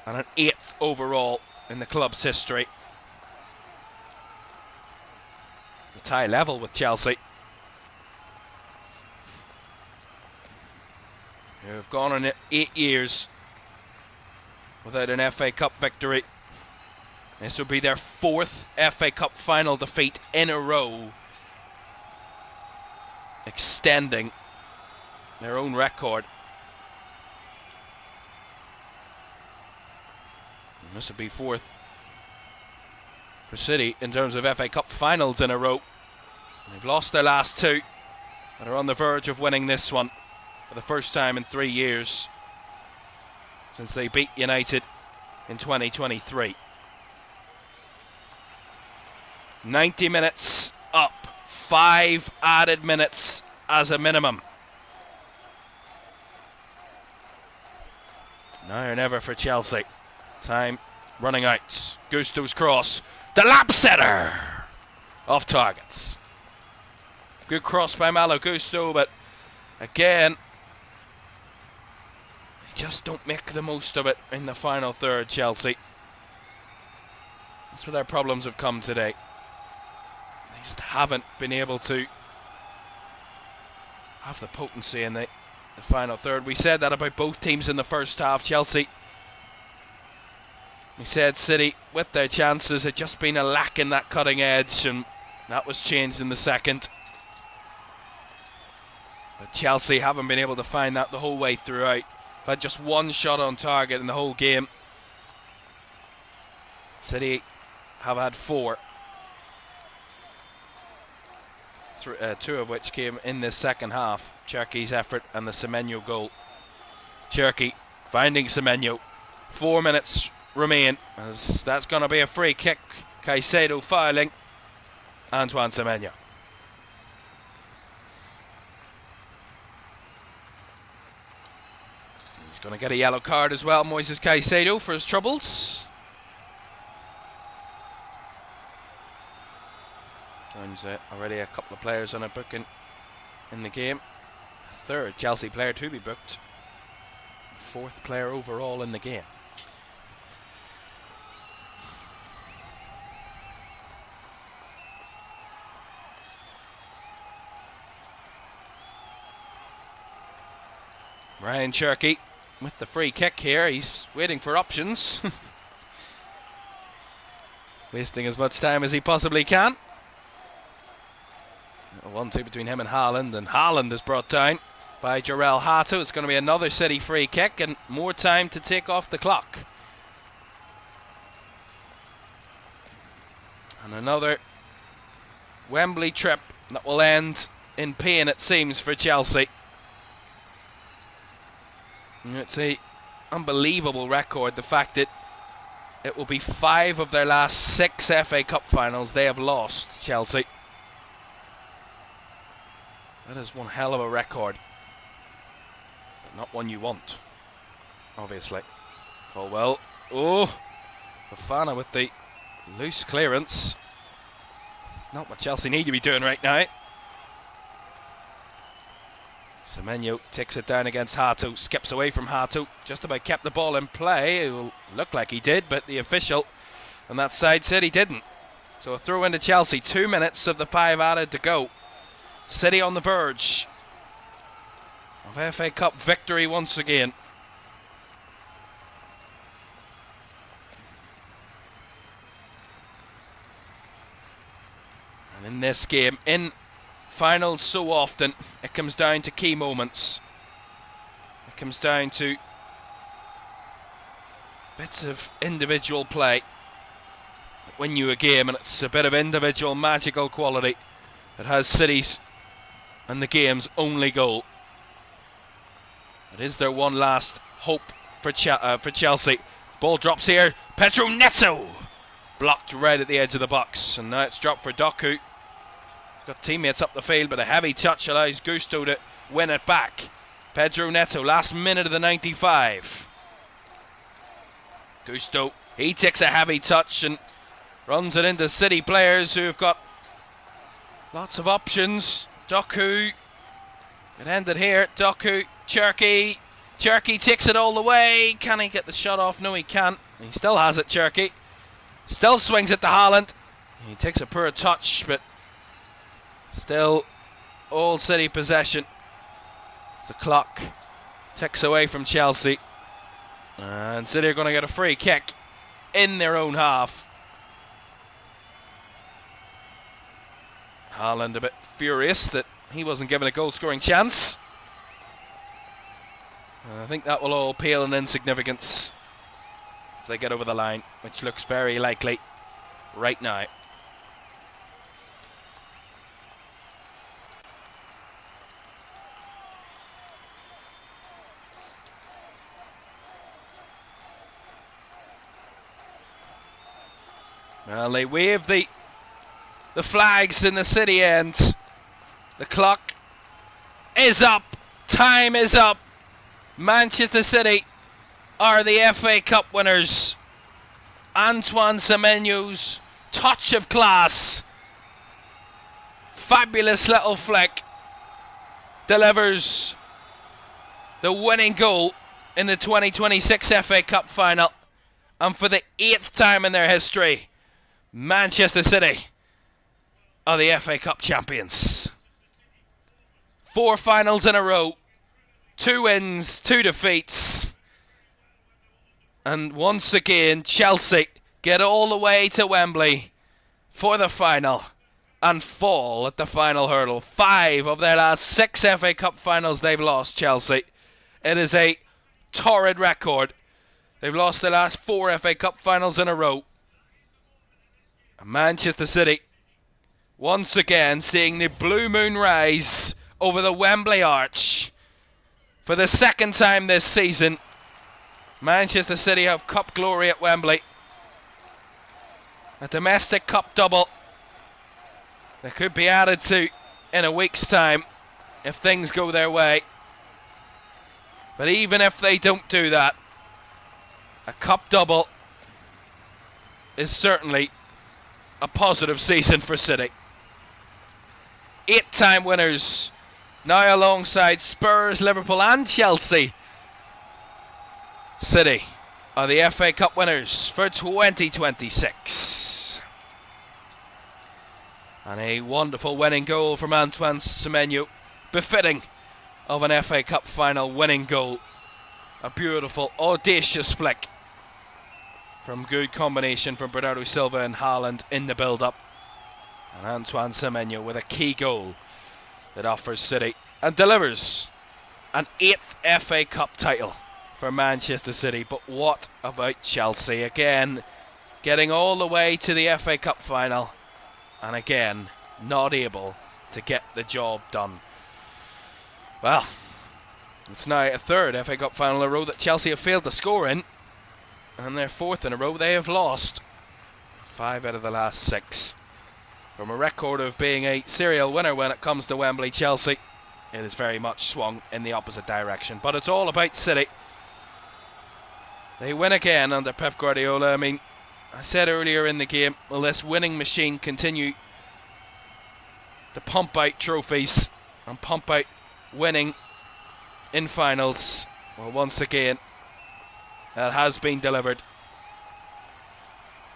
and an 8th overall in the club's history? The tie level with Chelsea, who have gone on 8 years without an FA Cup victory. This will be their 4th FA Cup final defeat in a row, extending their own record. And this will be 4th for City in terms of FA Cup finals in a row. They've lost their last 2 and are on the verge of winning this one for the first time in 3 years since they beat United in 2023. 90 minutes up, 5 added minutes as a minimum. Now or never for Chelsea. Time running out. Gusto's cross. The lap setter! Off targets. Good cross by Malo Gusto, but again, they just don't make the most of it in the final third, Chelsea. That's where their problems have come today. They just haven't been able to have the potency in the final third. We said that about both teams in the first half. Chelsea, we said City, with their chances, had just been a lack in that cutting edge, and that was changed in the second. But Chelsea haven't been able to find that the whole way throughout. They've had just one shot on target in the whole game. City have had 4. 2 of which came in this second half. Cherky's effort and the Semenyo goal. Cherky finding Semenyo. 4 minutes remain, as that's going to be a free kick. Caicedo fouling Antoine Semenyo. He's going to get a yellow card as well, Moises Caicedo, for his troubles. Joins already a couple of players on a booking in the game. A 3rd Chelsea player to be booked. 4th player overall in the game. Ryan Cherky with the free kick here. He's waiting for options. Wasting as much time as he possibly can. A 1-2 between him and Haaland is brought down by Jarell Hato. It's going to be another City free kick and more time to take off the clock. And another Wembley trip That will end in pain, it seems, for Chelsea. And it's an unbelievable record, the fact that it will be 5 of their last 6 FA Cup finals they have lost, Chelsea. That is one hell of a record. But not one you want, obviously. Colwell. Oh, Fofana with the loose clearance. It's not what Chelsea need to be doing right now. Semenyo takes it down against Hato, skips away from Hato, just about kept the ball in play. It will look like he did, but the official on that side said he didn't. So a throw into Chelsea, 2 minutes of the 5 added to go. City on the verge of FA Cup victory once again. And in this game, in finals so often, it comes down to key moments. It comes down to bits of individual play that win you a game, and it's a bit of individual magical quality that has City's and the game's only goal. It is their one last hope for Chelsea. Ball drops here. Pedro Neto blocked right at the edge of the box, and now it's dropped for Doku. Got teammates up the field, but a heavy touch allows Gusto to win it back. Pedro Neto, last minute of the 95. Gusto, he takes a heavy touch and runs it into City players who have got lots of options. Doku, it ended here. Doku, Cherky takes it all the way. Can he get the shot off? No, he can't. He still has it, Cherky. Still swings it to Haaland. He takes a poor touch, but still, all City possession. The clock ticks away from Chelsea. And City are going to get a free kick in their own half. Haaland a bit furious that he wasn't given a goal-scoring chance. And I think that will all pale in insignificance if they get over the line, which looks very likely right now. Well, they wave the flags in the City end. The clock is up. Time is up. Manchester City are the FA Cup winners. Antoine Semenyo's touch of class. Fabulous little flick. Delivers the winning goal in the 2026 FA Cup final. And for the 8th time in their history, Manchester City are the FA Cup champions. 4 finals in a row, 2 wins, 2 defeats. And once again, Chelsea get all the way to Wembley for the final and fall at the final hurdle. 5 of their last 6 FA Cup finals they've lost, Chelsea. It is a torrid record. They've lost their last 4 FA Cup finals in a row. Manchester City, once again, seeing the blue moon rise over the Wembley arch. For the 2nd time this season, Manchester City have cup glory at Wembley. A domestic cup double that could be added to in a week's time if things go their way. But even if they don't do that, a cup double is certainly a positive season for City. 8-time winners, now alongside Spurs, Liverpool and Chelsea. City are the FA Cup winners for 2026. And a wonderful winning goal from Antoine Semenyo, befitting of an FA Cup final winning goal. A beautiful, audacious flick from good combination from Bernardo Silva and Haaland in the build-up. And Antoine Semenyo with a key goal that offers City and delivers an 8th FA Cup title for Manchester City. But what about Chelsea? Again, getting all the way to the FA Cup final, and again, not able to get the job done. Well, it's now a third FA Cup final in a row that Chelsea have failed to score in, and their fourth in a row they have lost. 5 out of the last 6. From a record of being a serial winner when it comes to Wembley, Chelsea, it is very much swung in the opposite direction. But it's all about City. They win again under Pep Guardiola. I mean, I said earlier in the game, will this winning machine continue to pump out trophies and pump out winning in finals? Well, once again, that has been delivered.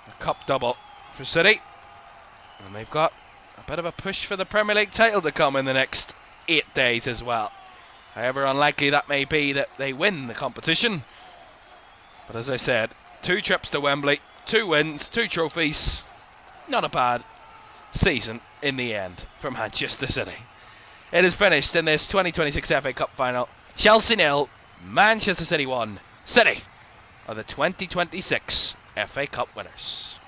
A cup double for City, and they've got a bit of a push for the Premier League title to come in the next 8 days as well. However unlikely that may be that they win the competition. But as I said, 2 trips to Wembley, 2 wins, 2 trophies. Not a bad season in the end for Manchester City. It is finished in this 2026 FA Cup final. Chelsea 0, Manchester City 1. City are the 2026 FA Cup winners.